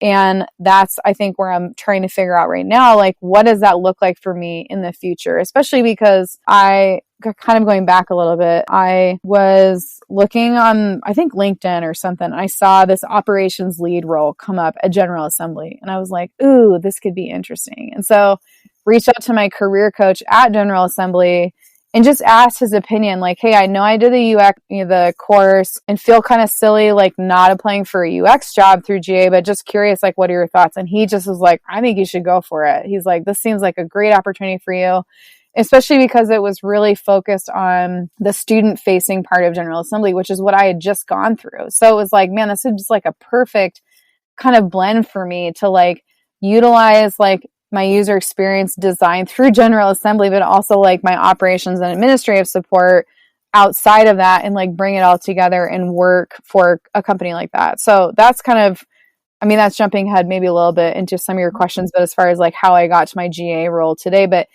And that's, I think, where I'm trying to figure out right now, like, what does that look like for me in the future? Especially because kind of going back a little bit, I was looking on, I think, LinkedIn or something. I saw this operations lead role come up at General Assembly. And I was like, ooh, this could be interesting. And so reached out to my career coach at General Assembly and just asked his opinion, like, hey, I know I did the UX, the course and feel kind of silly, like not applying for a UX job through GA, but just curious, like, what are your thoughts? And he just was like, I think you should go for it. He's like, this seems like a great opportunity for you, especially because it was really focused on the student facing part of General Assembly, which is what I had just gone through. So it was like, man, this is just like a perfect kind of blend for me to like utilize like my user experience design through General Assembly, but also like my operations and administrative support outside of that and like bring it all together and work for a company like that. So that's kind of, that's jumping ahead maybe a little bit into some of your questions, but as far as like how I got to my GA role today, but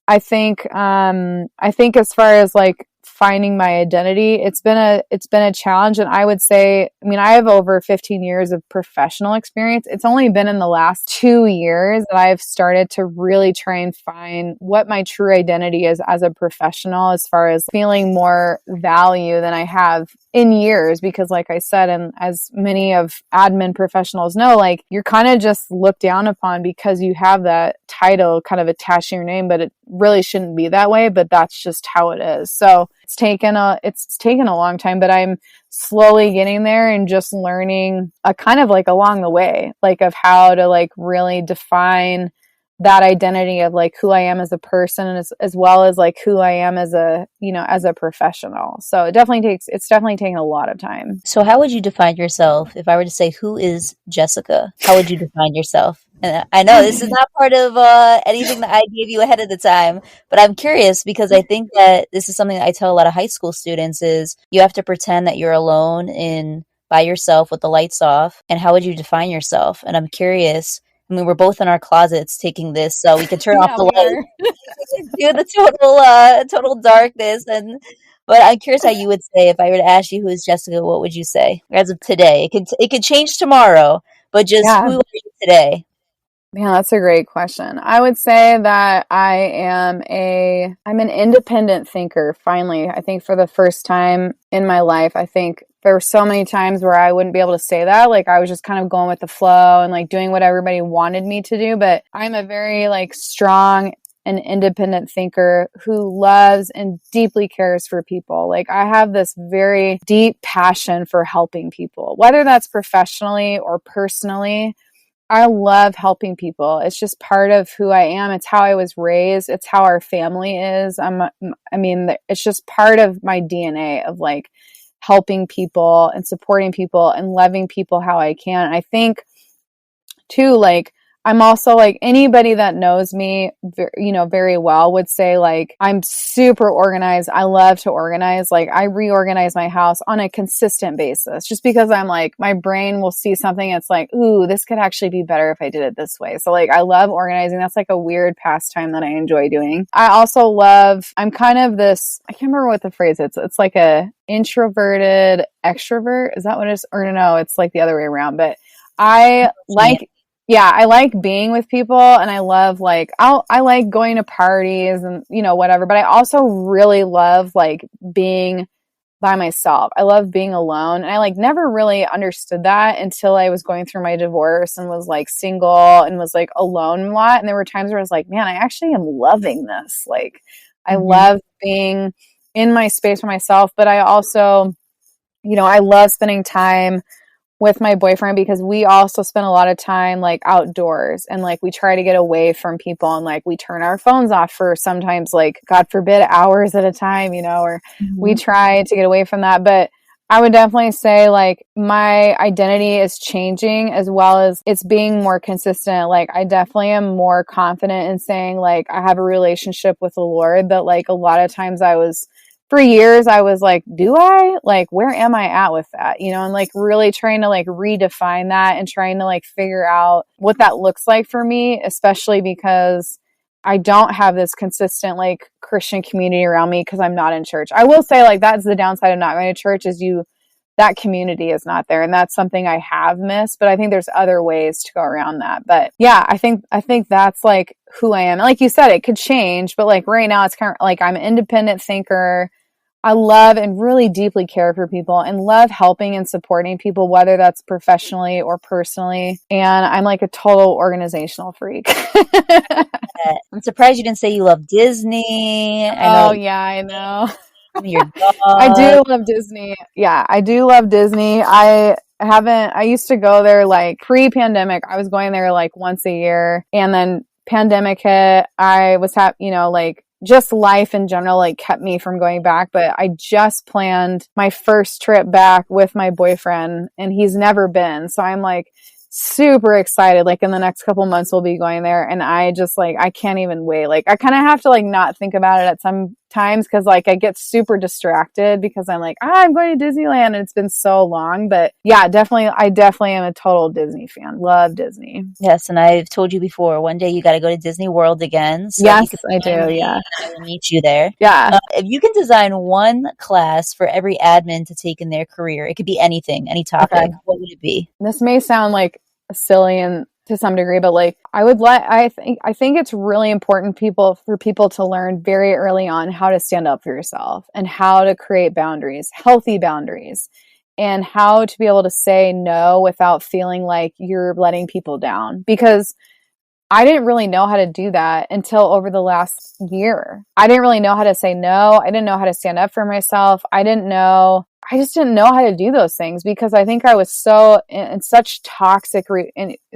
I think as far as like finding my identity, it's been a challenge. And I would say, I have over 15 years of professional experience. It's only been in the last 2 years that I've started to really try and find what my true identity is as a professional, as far as feeling more value than I have in years. Because like I said, and as many of admin professionals know, like you're kind of just looked down upon because you have that title kind of attached to your name, but it really shouldn't be that way, but that's just how it is. So it's taken a long time, but I'm slowly getting there and just learning kind of like along the way, like of how to like really define that identity of like who I am as a person and as well as like who I am as a professional. So it's definitely taken a lot of time. So how would you define yourself? If I were to say, who is Jessica? How would you define yourself? And I know this is not part of anything that I gave you ahead of the time, but I'm curious because I think that this is something that I tell a lot of high school students is you have to pretend that you're alone by yourself with the lights off. And how would you define yourself? And I'm curious. We're both in our closets taking this, so we could turn off the light, do the total darkness. But I'm curious how you would say if I were to ask you who is Jessica, what would you say as of today? It could change tomorrow, but just who are you today? Yeah, that's a great question. I would say that I'm an independent thinker. Finally, I think for the first time in my life, I think there were so many times where I wouldn't be able to say that. Like I was just kind of going with the flow and like doing what everybody wanted me to do. But I'm a very like strong and independent thinker who loves and deeply cares for people. Like I have this very deep passion for helping people, whether that's professionally or personally. I love helping people. It's just part of who I am. It's how I was raised. It's how our family is. It's just part of my DNA of like helping people and supporting people and loving people how I can. I think too, like, I'm also like anybody that knows me, very well would say like I'm super organized. I love to organize. Like I reorganize my house on a consistent basis just because I'm like, my brain will see something. It's like, ooh, this could actually be better if I did it this way. So like, I love organizing. That's like a weird pastime that I enjoy doing. I also I'm kind of this, I can't remember what the phrase is. It's like a introverted extrovert. Is that what it is? Or no, it's like the other way around. But I like, yeah, I like being with people and I love like, I like going to parties and, whatever, but I also really love like being by myself. I love being alone. And I like never really understood that until I was going through my divorce and was like single and was like alone a lot. And there were times where I was like, man, I actually am loving this. Like I love being in my space for myself, but I also, I love spending time with my boyfriend because we also spend a lot of time like outdoors and like we try to get away from people and like we turn our phones off for sometimes like God forbid hours at a time, or we try to get away from that. But I would definitely say like my identity is changing as well as it's being more consistent. Like I definitely am more confident in saying like I have a relationship with the Lord that like a lot of times for years, I was like, do I? Like, where am I at with that? And like really trying to like redefine that and trying to like figure out what that looks like for me, especially because I don't have this consistent like Christian community around me because I'm not in church. I will say like that's the downside of not going to church is that community is not there. And that's something I have missed, but I think there's other ways to go around that. But yeah, I think that's like who I am. And like you said, it could change, but like right now it's kind of like I'm an independent thinker. I love and really deeply care for people and love helping and supporting people, whether that's professionally or personally. And I'm like a total organizational freak. I'm surprised you didn't say you love Disney. Yeah, I know. Your dog. I do love Disney. Yeah, I do love Disney. I used to go there like pre-pandemic. I was going there like once a year, and then pandemic hit. I was like just life in general like kept me from going back, but I just planned my first trip back with my boyfriend and he's never been. So I'm like super excited. Like in the next couple months we'll be going there and I just like I can't even wait. Like I kind of have to like not think about it at some times because like I get super distracted because I'm like I'm going to Disneyland and it's been so long. But yeah, I definitely am a total Disney fan. Love Disney. Yes, and I've told you before, one day you got to go to Disney World again. So yes, I do. Yeah, I will meet you there. Yeah. If you can design one class for every admin to take in their career, it could be anything, any topic. Okay. What would it be? This may sound like silly and to some degree, but like I think it's really important for people to learn very early on how to stand up for yourself and how to create boundaries, healthy boundaries, and how to be able to say no without feeling like you're letting people down. Because I didn't really know how to do that until over the last year. I didn't really know how to say no. I didn't know how to stand up for myself. I just didn't know how to do those things because I think I was so in such toxic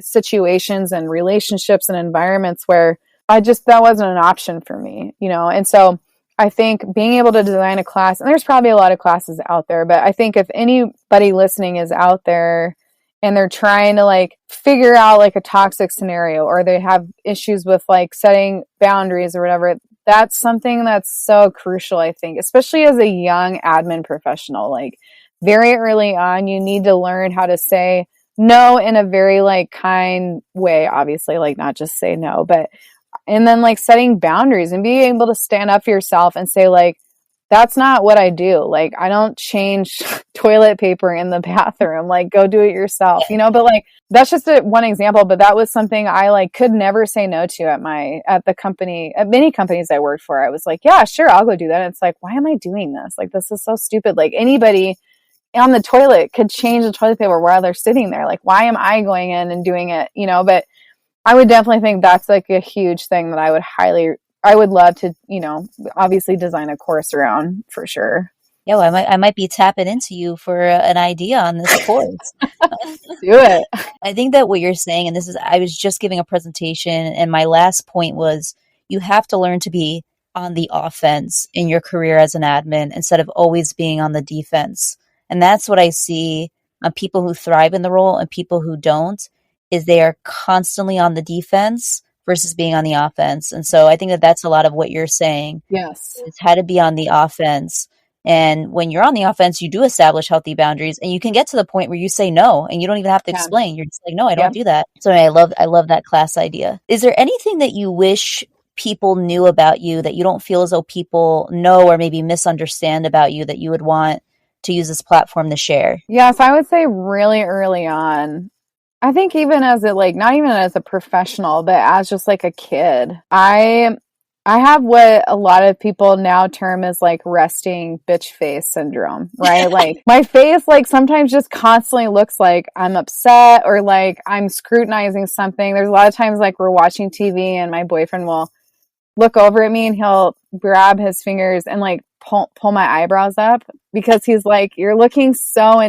situations and relationships and environments where that wasn't an option for me, And so I think being able to design a class, and there's probably a lot of classes out there, but I think if anybody listening is out there and they're trying to like figure out like a toxic scenario or they have issues with like setting boundaries or whatever, that's something that's so crucial, I think, especially as a young admin professional. Like very early on, you need to learn how to say no in a very like kind way, obviously, like not just say no, and then like setting boundaries and being able to stand up for yourself and say like, that's not what I do. Like, I don't change toilet paper in the bathroom. Like, go do it yourself, but like, that's just one example, but that was something I like could never say no to at the company, at many companies I worked for. I was like, yeah, sure, I'll go do that. And it's like, why am I doing this? Like, this is so stupid. Like on the toilet could change the toilet paper while they're sitting there. Like, why am I going in and doing it? But I would definitely think that's like a huge thing that I would love to, obviously design a course around for sure. Yeah, well, I might be tapping into you for an idea on this course. Do it. I think that what you're saying, and this is, I was just giving a presentation, and my last point was you have to learn to be on the offense in your career as an admin instead of always being on the defense. And that's what I see on people who thrive in the role and people who don't, is they are constantly on the defense versus being on the offense. And so I think that that's a lot of what you're saying. Yes. It's how to be on the offense. And when you're on the offense, you do establish healthy boundaries, and you can get to the point where you say no, and you don't even have to Yeah. explain. You're just like, no, I don't Yep. do that. So I love that class idea. Is there anything that you wish people knew about you that you don't feel as though people know or maybe misunderstand about you that you would want to use this platform to share? Yes, I would say really early on. I think even as not even as a professional, but as just like a kid, I have what a lot of people now term as like resting bitch face syndrome, right? Like my face, like sometimes just constantly looks like I'm upset or like I'm scrutinizing something. There's a lot of times like we're watching TV and my boyfriend will look over at me and he'll grab his fingers and like pull my eyebrows up because he's like, you're looking so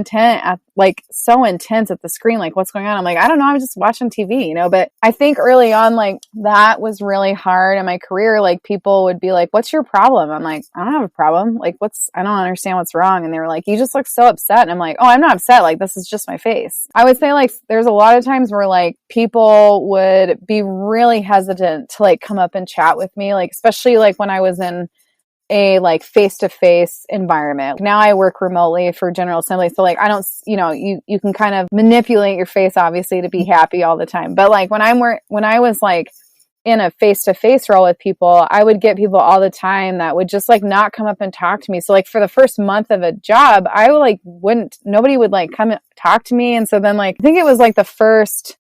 so intense at the screen. Like, what's going on? I'm like, I don't know. I'm just watching TV, but I think early on, like that was really hard in my career. Like people would be like, what's your problem? I'm like, I don't have a problem. Like I don't understand what's wrong. And they were like, you just look so upset. And I'm like, oh, I'm not upset. Like, this is just my face. I would say like, there's a lot of times where like people would be really hesitant to like come up and chat with me. Like, especially like when I was in a like face-to-face environment. Now I work remotely for General Assembly. So like I don't, you can kind of manipulate your face obviously to be happy all the time. But like when I was like in a face-to-face role with people, I would get people all the time that would just like not come up and talk to me. So like for the first month of a job, nobody would like come and talk to me. And so then like, I think it was like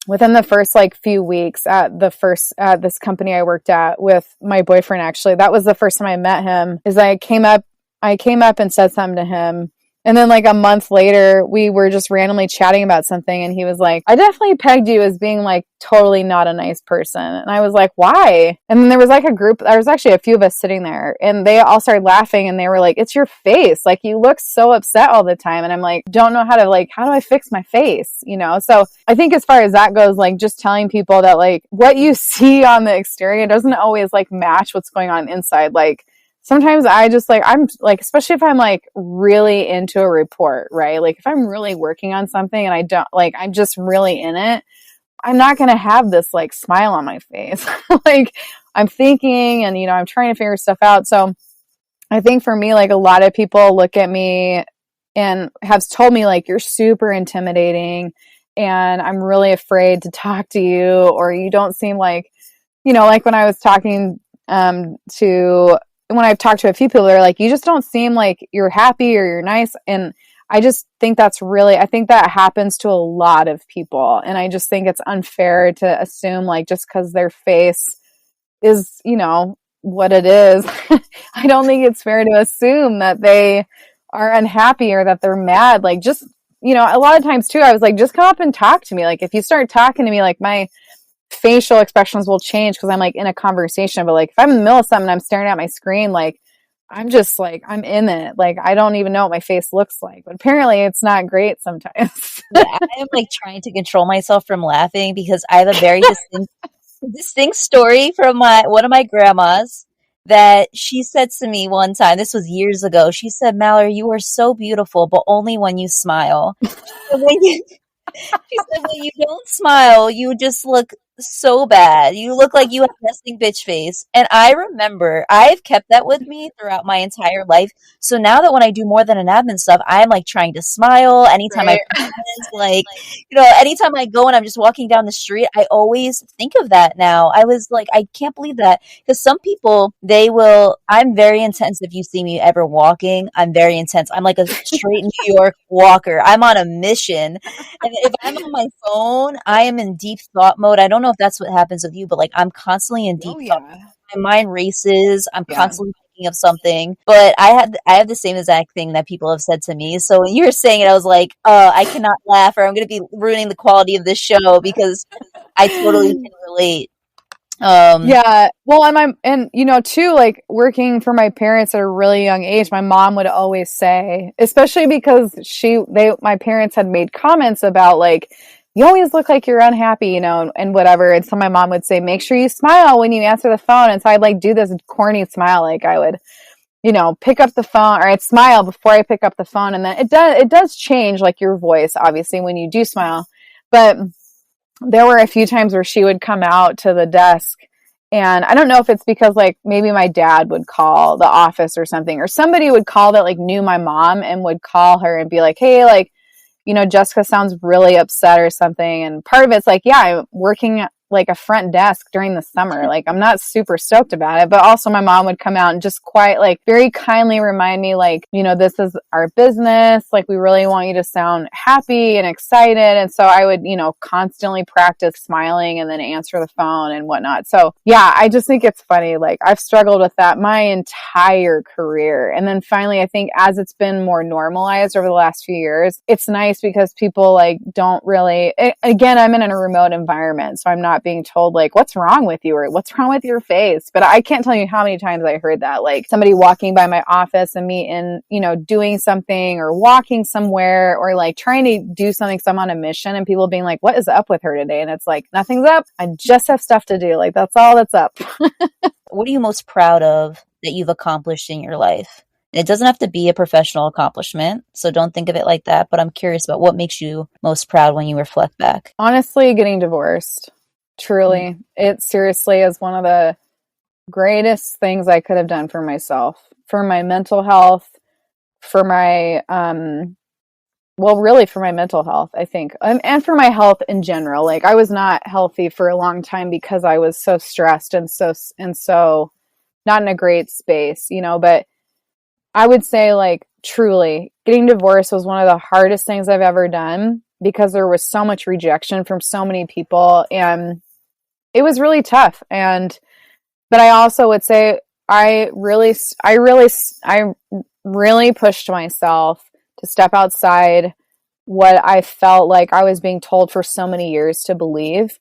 within the first like few weeks at this company I worked at with my boyfriend, actually, that was the first time I met him, is I came up and said something to him. And then like a month later, we were just randomly chatting about something. And he was like, I definitely pegged you as being like totally not a nice person. And I was like, why? And then there was like there was actually a few of us sitting there and they all started laughing and they were like, it's your face. Like you look so upset all the time. And I'm like, don't know how do I fix my face? So I think as far as that goes, like just telling people that like what you see on the exterior doesn't always like match what's going on inside. Like, sometimes I just like, I'm like, especially if I'm like really into a report, right? Like if I'm really working on something and I don't like, I'm just really in it, I'm not going to have this like smile on my face. Like I'm thinking and, I'm trying to figure stuff out. So I think for me, like a lot of people look at me and have told me like, you're super intimidating and I'm really afraid to talk to you, or you don't seem like, like when I was talking when I've talked to a few people, they're like, you just don't seem like you're happy or you're nice. And I just think I think that happens to a lot of people. And I just think it's unfair to assume like just because their face is, what it is. I don't think it's fair to assume that they are unhappy or that they're mad. Like just, a lot of times too, I was like, just come up and talk to me. Like if you start talking to me, like my facial expressions will change because I'm like in a conversation. But like if I'm in the middle of something, I'm staring at my screen, like I'm just like, I'm in it. Like I don't even know what my face looks like. But apparently it's not great sometimes. Yeah, I am like trying to control myself from laughing because I have a very distinct story from one of my grandmas that she said to me one time. This was years ago. She said, Mallory, you are so beautiful, but only when you smile. She said, when you don't smile, you just look so bad. You look like you have resting bitch face. And I remember I've kept that with me throughout my entire life. So now that when I do more than an admin stuff, I'm like trying to smile anytime Right. I present, like, anytime I go and I'm just walking down the street, I always think of that now. I was like, I can't believe that. Because some people, I'm very intense. If you see me ever walking, I'm very intense. I'm like a straight New York walker. I'm on a mission. And if I'm on my phone, I am in deep thought mode. I don't know if that's what happens with you, but like I'm constantly in deep Oh thought. yeah. My mind races. I'm Yeah. constantly thinking of something. But I have the same exact thing that people have said to me. So when you were saying it, I was like, I cannot laugh, or I'm going to be ruining the quality of this show because I totally can relate. Um, Yeah. Well, and too, like working for my parents at a really young age, my mom would always say, especially because my parents had made comments about like, you always look like you're unhappy, and whatever. And so my mom would say, make sure you smile when you answer the phone. And so I'd like do this corny smile. Like I would, pick up the phone, or I'd smile before I pick up the phone. And then it does change like your voice, obviously, when you do smile. But there were a few times where she would come out to the desk, and I don't know if it's because like maybe my dad would call the office or something, or somebody would call that like knew my mom and would call her and be like, hey, like, Jessica sounds really upset or something. And part of it's like, yeah, I'm working like a front desk during the summer. Like I'm not super stoked about it, but also my mom would come out and just quite like very kindly remind me like, this is our business. Like we really want you to sound happy and excited. And so I would, constantly practice smiling and then answer the phone and whatnot. So yeah, I just think it's funny. Like I've struggled with that my entire career. And then finally, I think as it's been more normalized over the last few years, it's nice because people like don't really, again, I'm in a remote environment, so I'm not being told like, what's wrong with you or what's wrong with your face. But I can't tell you how many times I heard that, like somebody walking by my office and me in, doing something or walking somewhere or like trying to do something. So I'm on a mission and people being like, what is up with her today? And it's like, nothing's up. I just have stuff to do. Like that's all that's up. what are you most proud of that you've accomplished in your life? It doesn't have to be a professional accomplishment, so don't think of it like that. But I'm curious about what makes you most proud when you reflect back. Honestly, getting divorced. Truly, it seriously is one of the greatest things I could have done for myself, for my mental health, for my, really for my mental health, I think, and for my health in general. Like I was not healthy for a long time because I was so stressed and so not in a great space, but I would say like truly getting divorced was one of the hardest things I've ever done because there was so much rejection from so many people and it was really tough. But I also would say I really pushed myself to step outside what I felt like I was being told for so many years to believe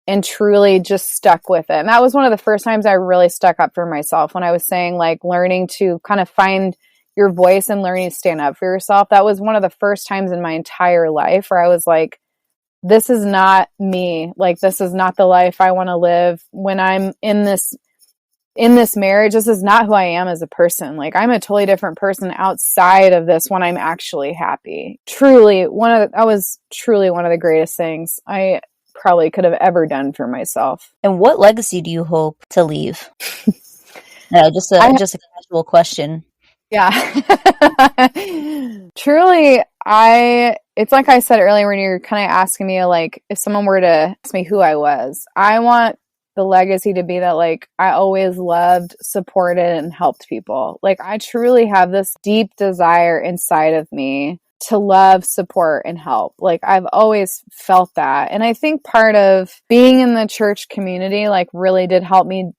and truly just stuck with it. And that was one of the first times I really stuck up for myself when I was saying like learning to kind of find your voice and learning to stand up for yourself. That was one of the first times in my entire life where I was like, this is not me. Like, this is not the life I want to live when I'm in this marriage. This is not who I am as a person. Like, I'm a totally different person outside of this when I'm actually happy. Truly, that was truly one of the greatest things I probably could have ever done for myself. And what legacy do you hope to leave? Just a casual question. Yeah. Truly, it's like I said earlier when you're kind of asking me, like, if someone were to ask me who I was, I want the legacy to be that, like, I always loved, supported, and helped people. Like, I truly have this deep desire inside of me to love, support, and help. Like, I've always felt that. And I think part of being in the church community, like, really did help me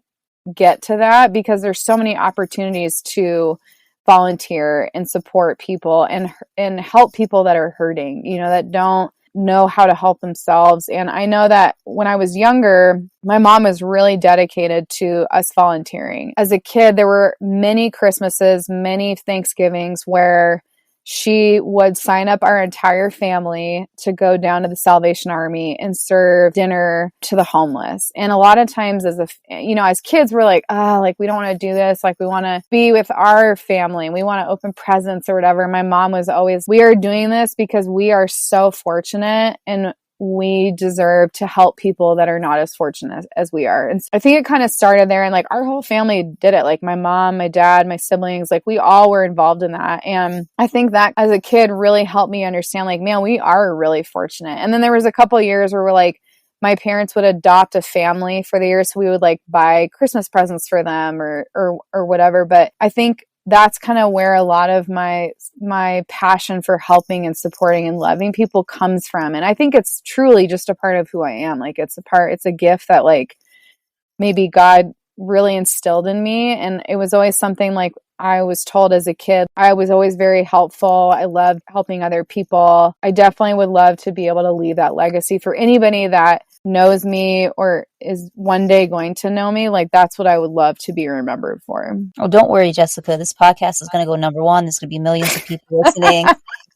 get to that because there's so many opportunities to volunteer and support people and help people that are hurting, that don't know how to help themselves. And I know that when I was younger, my mom was really dedicated to us volunteering. As a kid, there were many Christmases, many Thanksgivings where she would sign up our entire family to go down to the Salvation Army and serve dinner to the homeless. And a lot of times as kids, we're like, like we don't want to do this. Like we want to be with our family and we want to open presents or whatever. My mom was always, we are doing this because we are so fortunate and we deserve to help people that are not as fortunate as we are. And so I think it kind of started there, and like our whole family did it. Like my mom, my dad, my siblings, like we all were involved in that. And I think that as a kid really helped me understand, like, man, we are really fortunate. And then there was a couple of years where we're like, my parents would adopt a family for the year, so we would like buy Christmas presents for them or whatever. But I think that's kind of where a lot of my passion for helping and supporting and loving people comes from. And I think it's truly just a part of who I am. Like it's a gift that like maybe God really instilled in me. And it was always something like I was told as a kid. I was always very helpful. I loved helping other people. I definitely would love to be able to leave that legacy for anybody that knows me or is one day going to know me. Like, that's what I would love to be remembered for. Oh, don't worry, Jessica. This podcast is going to go number one. There's going to be millions of people listening.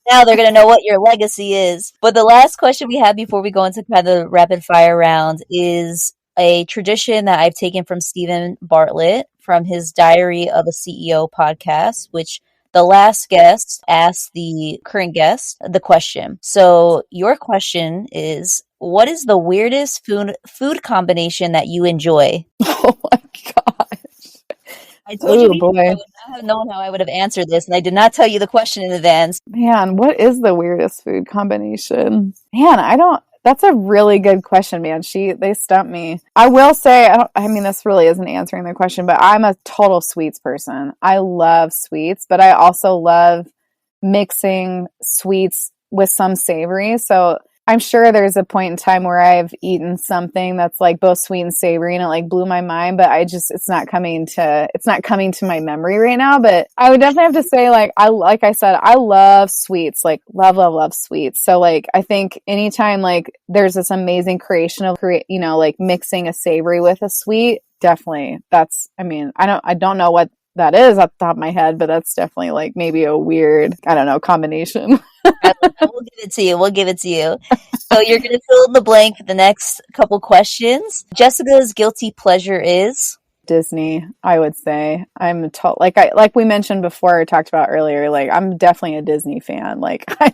Now they're going to know what your legacy is. But the last question we have before we go into kind of the rapid fire round is a tradition that I've taken from Stephen Bartlett from his Diary of a CEO podcast, which the last guest asked the current guest the question. So your question is, what is the weirdest food combination that you enjoy? Oh my gosh. I told you before I would not have known how I would have answered this, and I did not tell you the question in advance. Man, what is the weirdest food combination? Man, that's a really good question, man. They stumped me. I will say, this really isn't answering the question, but I'm a total sweets person. I love sweets, but I also love mixing sweets with some savory. So I'm sure there's a point in time where I've eaten something that's like both sweet and savory and it like blew my mind, but it's not coming to my memory right now. But I would definitely have to say, like I said, I love sweets, like love sweets. So like, I think anytime like there's this amazing creation of like mixing a savory with a sweet, definitely I don't know what that is off the top of my head, but that's definitely like maybe a weird, combination. We'll give it to you. We'll give it to you. So you're going to fill in the blank for the next couple questions. Jessica's guilty pleasure is? Disney, I would say. Like we mentioned before, I talked about earlier, like I'm definitely a Disney fan. Like I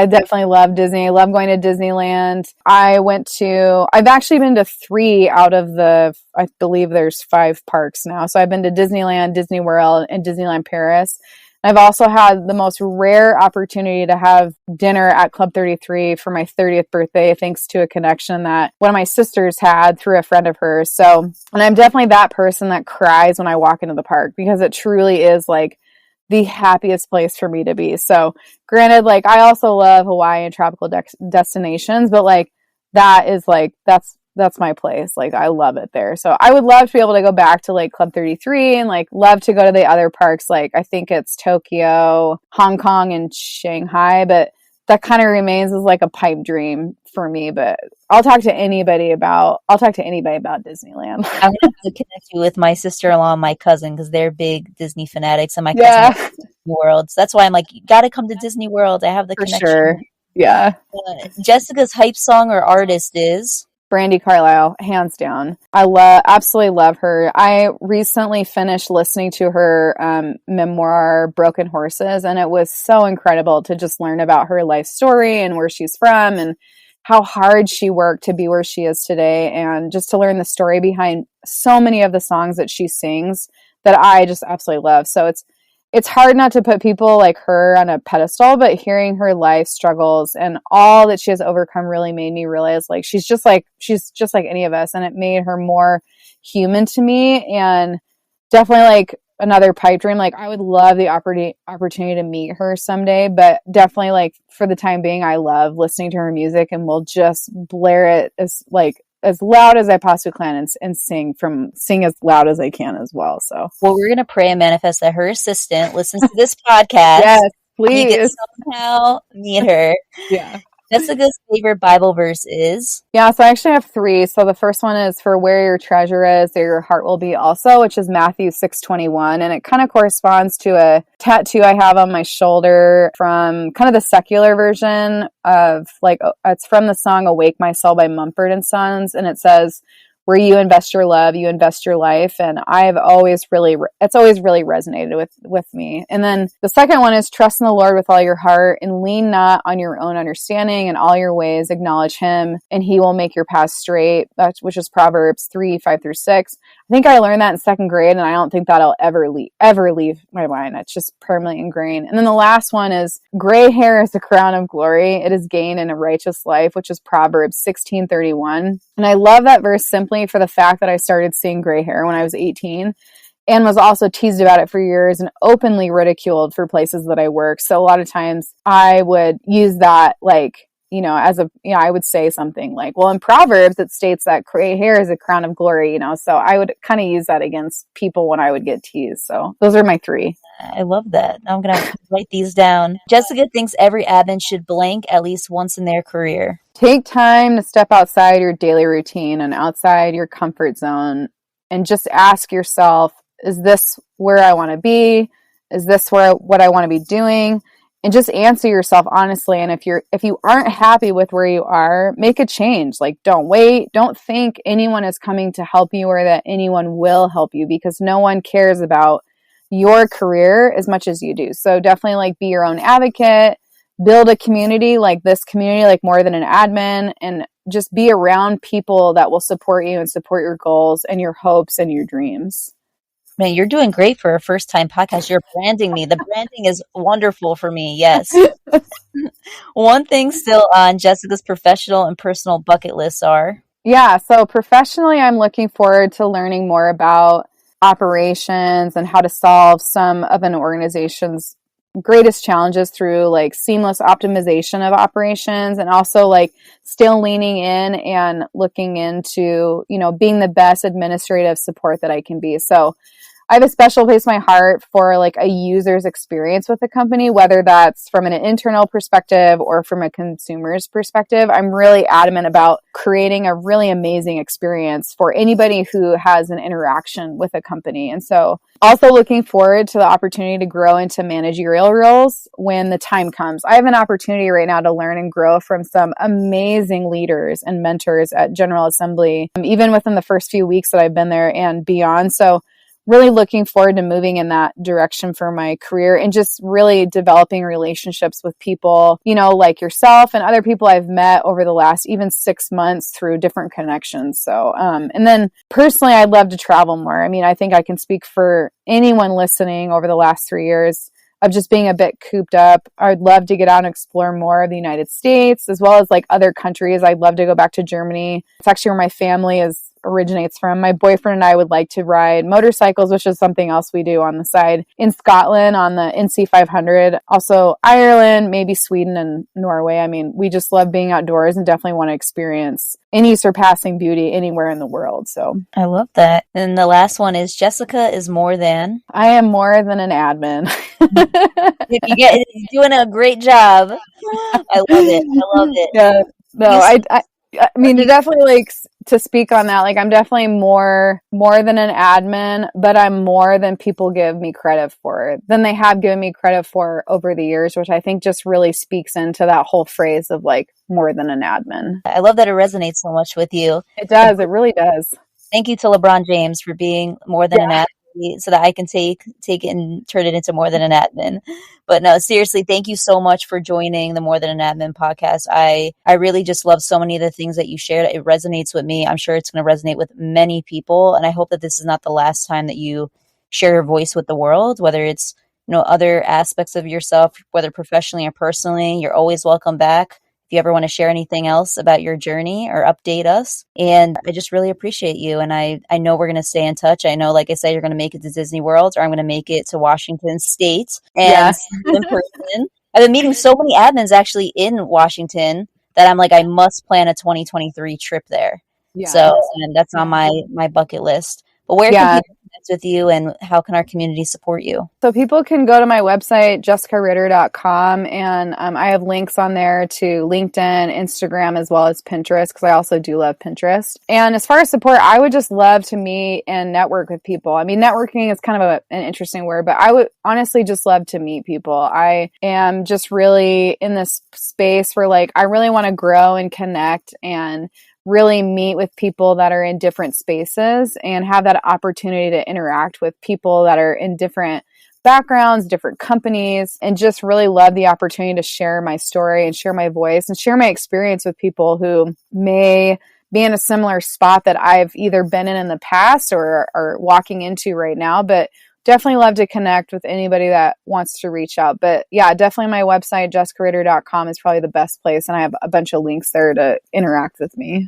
definitely love Disney. I love going to Disneyland. I've actually been to 3 out of I believe there's 5 parks now. So I've been to Disneyland, Disney World, and Disneyland Paris. I've also had the most rare opportunity to have dinner at Club 33 for my 30th birthday, thanks to a connection that one of my sisters had through a friend of hers. So, and I'm definitely that person that cries when I walk into the park because it truly is like the happiest place for me to be. So granted, like I also love Hawaii and tropical destinations, but like that is like, that's my place. Like I love it there. So I would love to be able to go back to like Club 33 and like love to go to the other parks. Like I think it's Tokyo, Hong Kong, and Shanghai, but that kind of remains as like a pipe dream for me. But I'll talk to anybody about Disneyland. I'm going to have to connect you with my sister-in-law and my cousin because they're big Disney fanatics, and my cousin loves Disney World. So that's why I'm like, you got to come to Disney World. I have the connection. Sure. Yeah. Jessica's hype song or artist is? Brandie Carlile, hands down. I absolutely love her. I recently finished listening to her memoir, Broken Horses, and it was so incredible to just learn about her life story and where she's from and how hard she worked to be where she is today, and just to learn the story behind so many of the songs that she sings that I just absolutely love. So it's hard not to put people like her on a pedestal, but hearing her life struggles and all that she has overcome really made me realize like she's just like any of us, and it made her more human to me. And definitely like another pipe dream. Like I would love the opportunity to meet her someday, but definitely like for the time being, I love listening to her music and will just blare it as loud as I possibly can and sing as loud as I can as well. So, well, we're going to pray and manifest that her assistant listens to this podcast. Yes, please. You can somehow meet her. Yeah. Jessica's favorite Bible verse is? Yeah, so I actually have 3. So the first one is, for where your treasure is, there your heart will be also, which is Matthew 6:21. And it kind of corresponds to a tattoo I have on my shoulder from kind of the secular version of like, it's from the song Awake My Soul by Mumford and Sons. And it says, where you invest your love, you invest your life. And it's always really resonated with me. And then the second one is, trust in the Lord with all your heart and lean not on your own understanding. In all your ways, acknowledge him and he will make your path straight. Which is Proverbs 3:5-6. I think I learned that in 2nd grade, and I don't think that'll ever leave my mind. It's just permanently ingrained. And then the last one is, gray hair is the crown of glory. It is gain in a righteous life, which is Proverbs 16:31. And I love that verse simply for the fact that I started seeing gray hair when I was 18 and was also teased about it for years and openly ridiculed for places that I work. So a lot of times I would use that, like, I would say something like, well, in Proverbs, it states that gray hair is a crown of glory, so I would kind of use that against people when I would get teased. So those are my 3. I love that. I'm going to write these down. Jessica thinks every admin should blank at least once in their career. Take time to step outside your daily routine and outside your comfort zone and just ask yourself, is this where I want to be? Is this what I want to be doing? And just answer yourself honestly. And if you aren't happy with where you are, make a change. Like, don't wait. Don't think anyone is coming to help you or that anyone will help you, because no one cares about your career as much as you do. So definitely like be your own advocate, build a community like this community, like More Than an Admin, and just be around people that will support you and support your goals and your hopes and your dreams. Man, you're doing great for a first-time podcast. You're branding me. The branding is wonderful for me. Yes. One thing still on Jessica's professional and personal bucket lists are? Yeah. So professionally, I'm looking forward to learning more about operations and how to solve some of an organization's greatest challenges through like seamless optimization of operations, and also like still leaning in and looking into, being the best administrative support that I can be. So I have a special place in my heart for like a user's experience with the company, whether that's from an internal perspective or from a consumer's perspective. I'm really adamant about creating a really amazing experience for anybody who has an interaction with a company. And so also looking forward to the opportunity to grow into managerial roles when the time comes. I have an opportunity right now to learn and grow from some amazing leaders and mentors at General Assembly, even within the first few weeks that I've been there and beyond. So really looking forward to moving in that direction for my career and just really developing relationships with people, like yourself and other people I've met over the last even 6 months through different connections. So, and then personally, I'd love to travel more. I mean, I think I can speak for anyone listening over the last 3 years of just being a bit cooped up. I'd love to get out and explore more of the United States as well as like other countries. I'd love to go back to Germany. It's actually where my family originates from. My boyfriend and I would like to ride motorcycles, which is something else we do on the side, in Scotland on the NC 500, also Ireland, maybe Sweden and Norway. I mean, we just love being outdoors and definitely want to experience any surpassing beauty anywhere in the world. So I love that. And the last one is Jessica is more than? I am more than an admin. You're doing a great job. I love it. I love it. Yeah. No, I mean, to definitely like to speak on that, like I'm definitely more than an admin, but I'm more than people give me credit for, than they have given me credit for over the years, which I think just really speaks into that whole phrase of like more than an admin. I love that it resonates so much with you. It does. It really does. Thank you to LeBron James for being more than an athlete so that I can take it and turn it into more than an admin. But no, seriously, thank you so much for joining the More Than an Admin podcast. I really just love so many of the things that you shared. It resonates with me. I'm sure it's going to resonate with many people. And I hope that this is not the last time that you share your voice with the world, whether it's, other aspects of yourself, whether professionally or personally. You're always welcome back. If you ever want to share anything else about your journey or update us. And I just really appreciate you. And I know we're going to stay in touch. I know, like I said, you're going to make it to Disney World, or I'm going to make it to Washington State and in person. I've been meeting so many admins actually in Washington that I'm like, I must plan a 2023 trip there. Yeah. So and that's on my bucket list. But where can people connect with you, and how can our community support you? So people can go to my website, jessicaritter.com, and I have links on there to LinkedIn, Instagram, as well as Pinterest, because I also do love Pinterest. And as far as support, I would just love to meet and network with people. I mean, networking is kind of an interesting word, but I would honestly just love to meet people. I am just really in this space where like I really want to grow and connect and really meet with people that are in different spaces and have that opportunity to interact with people that are in different backgrounds, different companies, and just really love the opportunity to share my story and share my voice and share my experience with people who may be in a similar spot that I've either been in the past or are walking into right now. But definitely love to connect with anybody that wants to reach out. But yeah, definitely my website, jessicaritter.com, is probably the best place. And I have a bunch of links there to interact with me.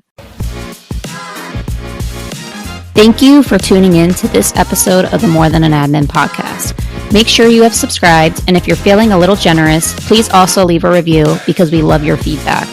Thank you for tuning in to this episode of the More Than an Admin podcast. Make sure you have subscribed. And if you're feeling a little generous, please also leave a review because we love your feedback.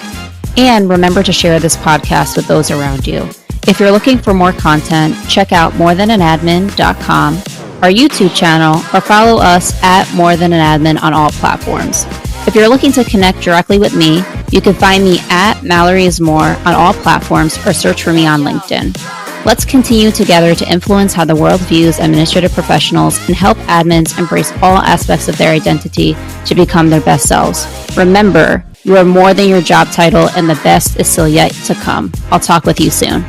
And remember to share this podcast with those around you. If you're looking for more content, check out morethananadmin.com, our YouTube channel, or follow us at morethananadmin on all platforms. If you're looking to connect directly with me, you can find me at Mallory is More on all platforms or search for me on LinkedIn. Let's continue together to influence how the world views administrative professionals and help admins embrace all aspects of their identity to become their best selves. Remember, you are more than your job title, and the best is still yet to come. I'll talk with you soon.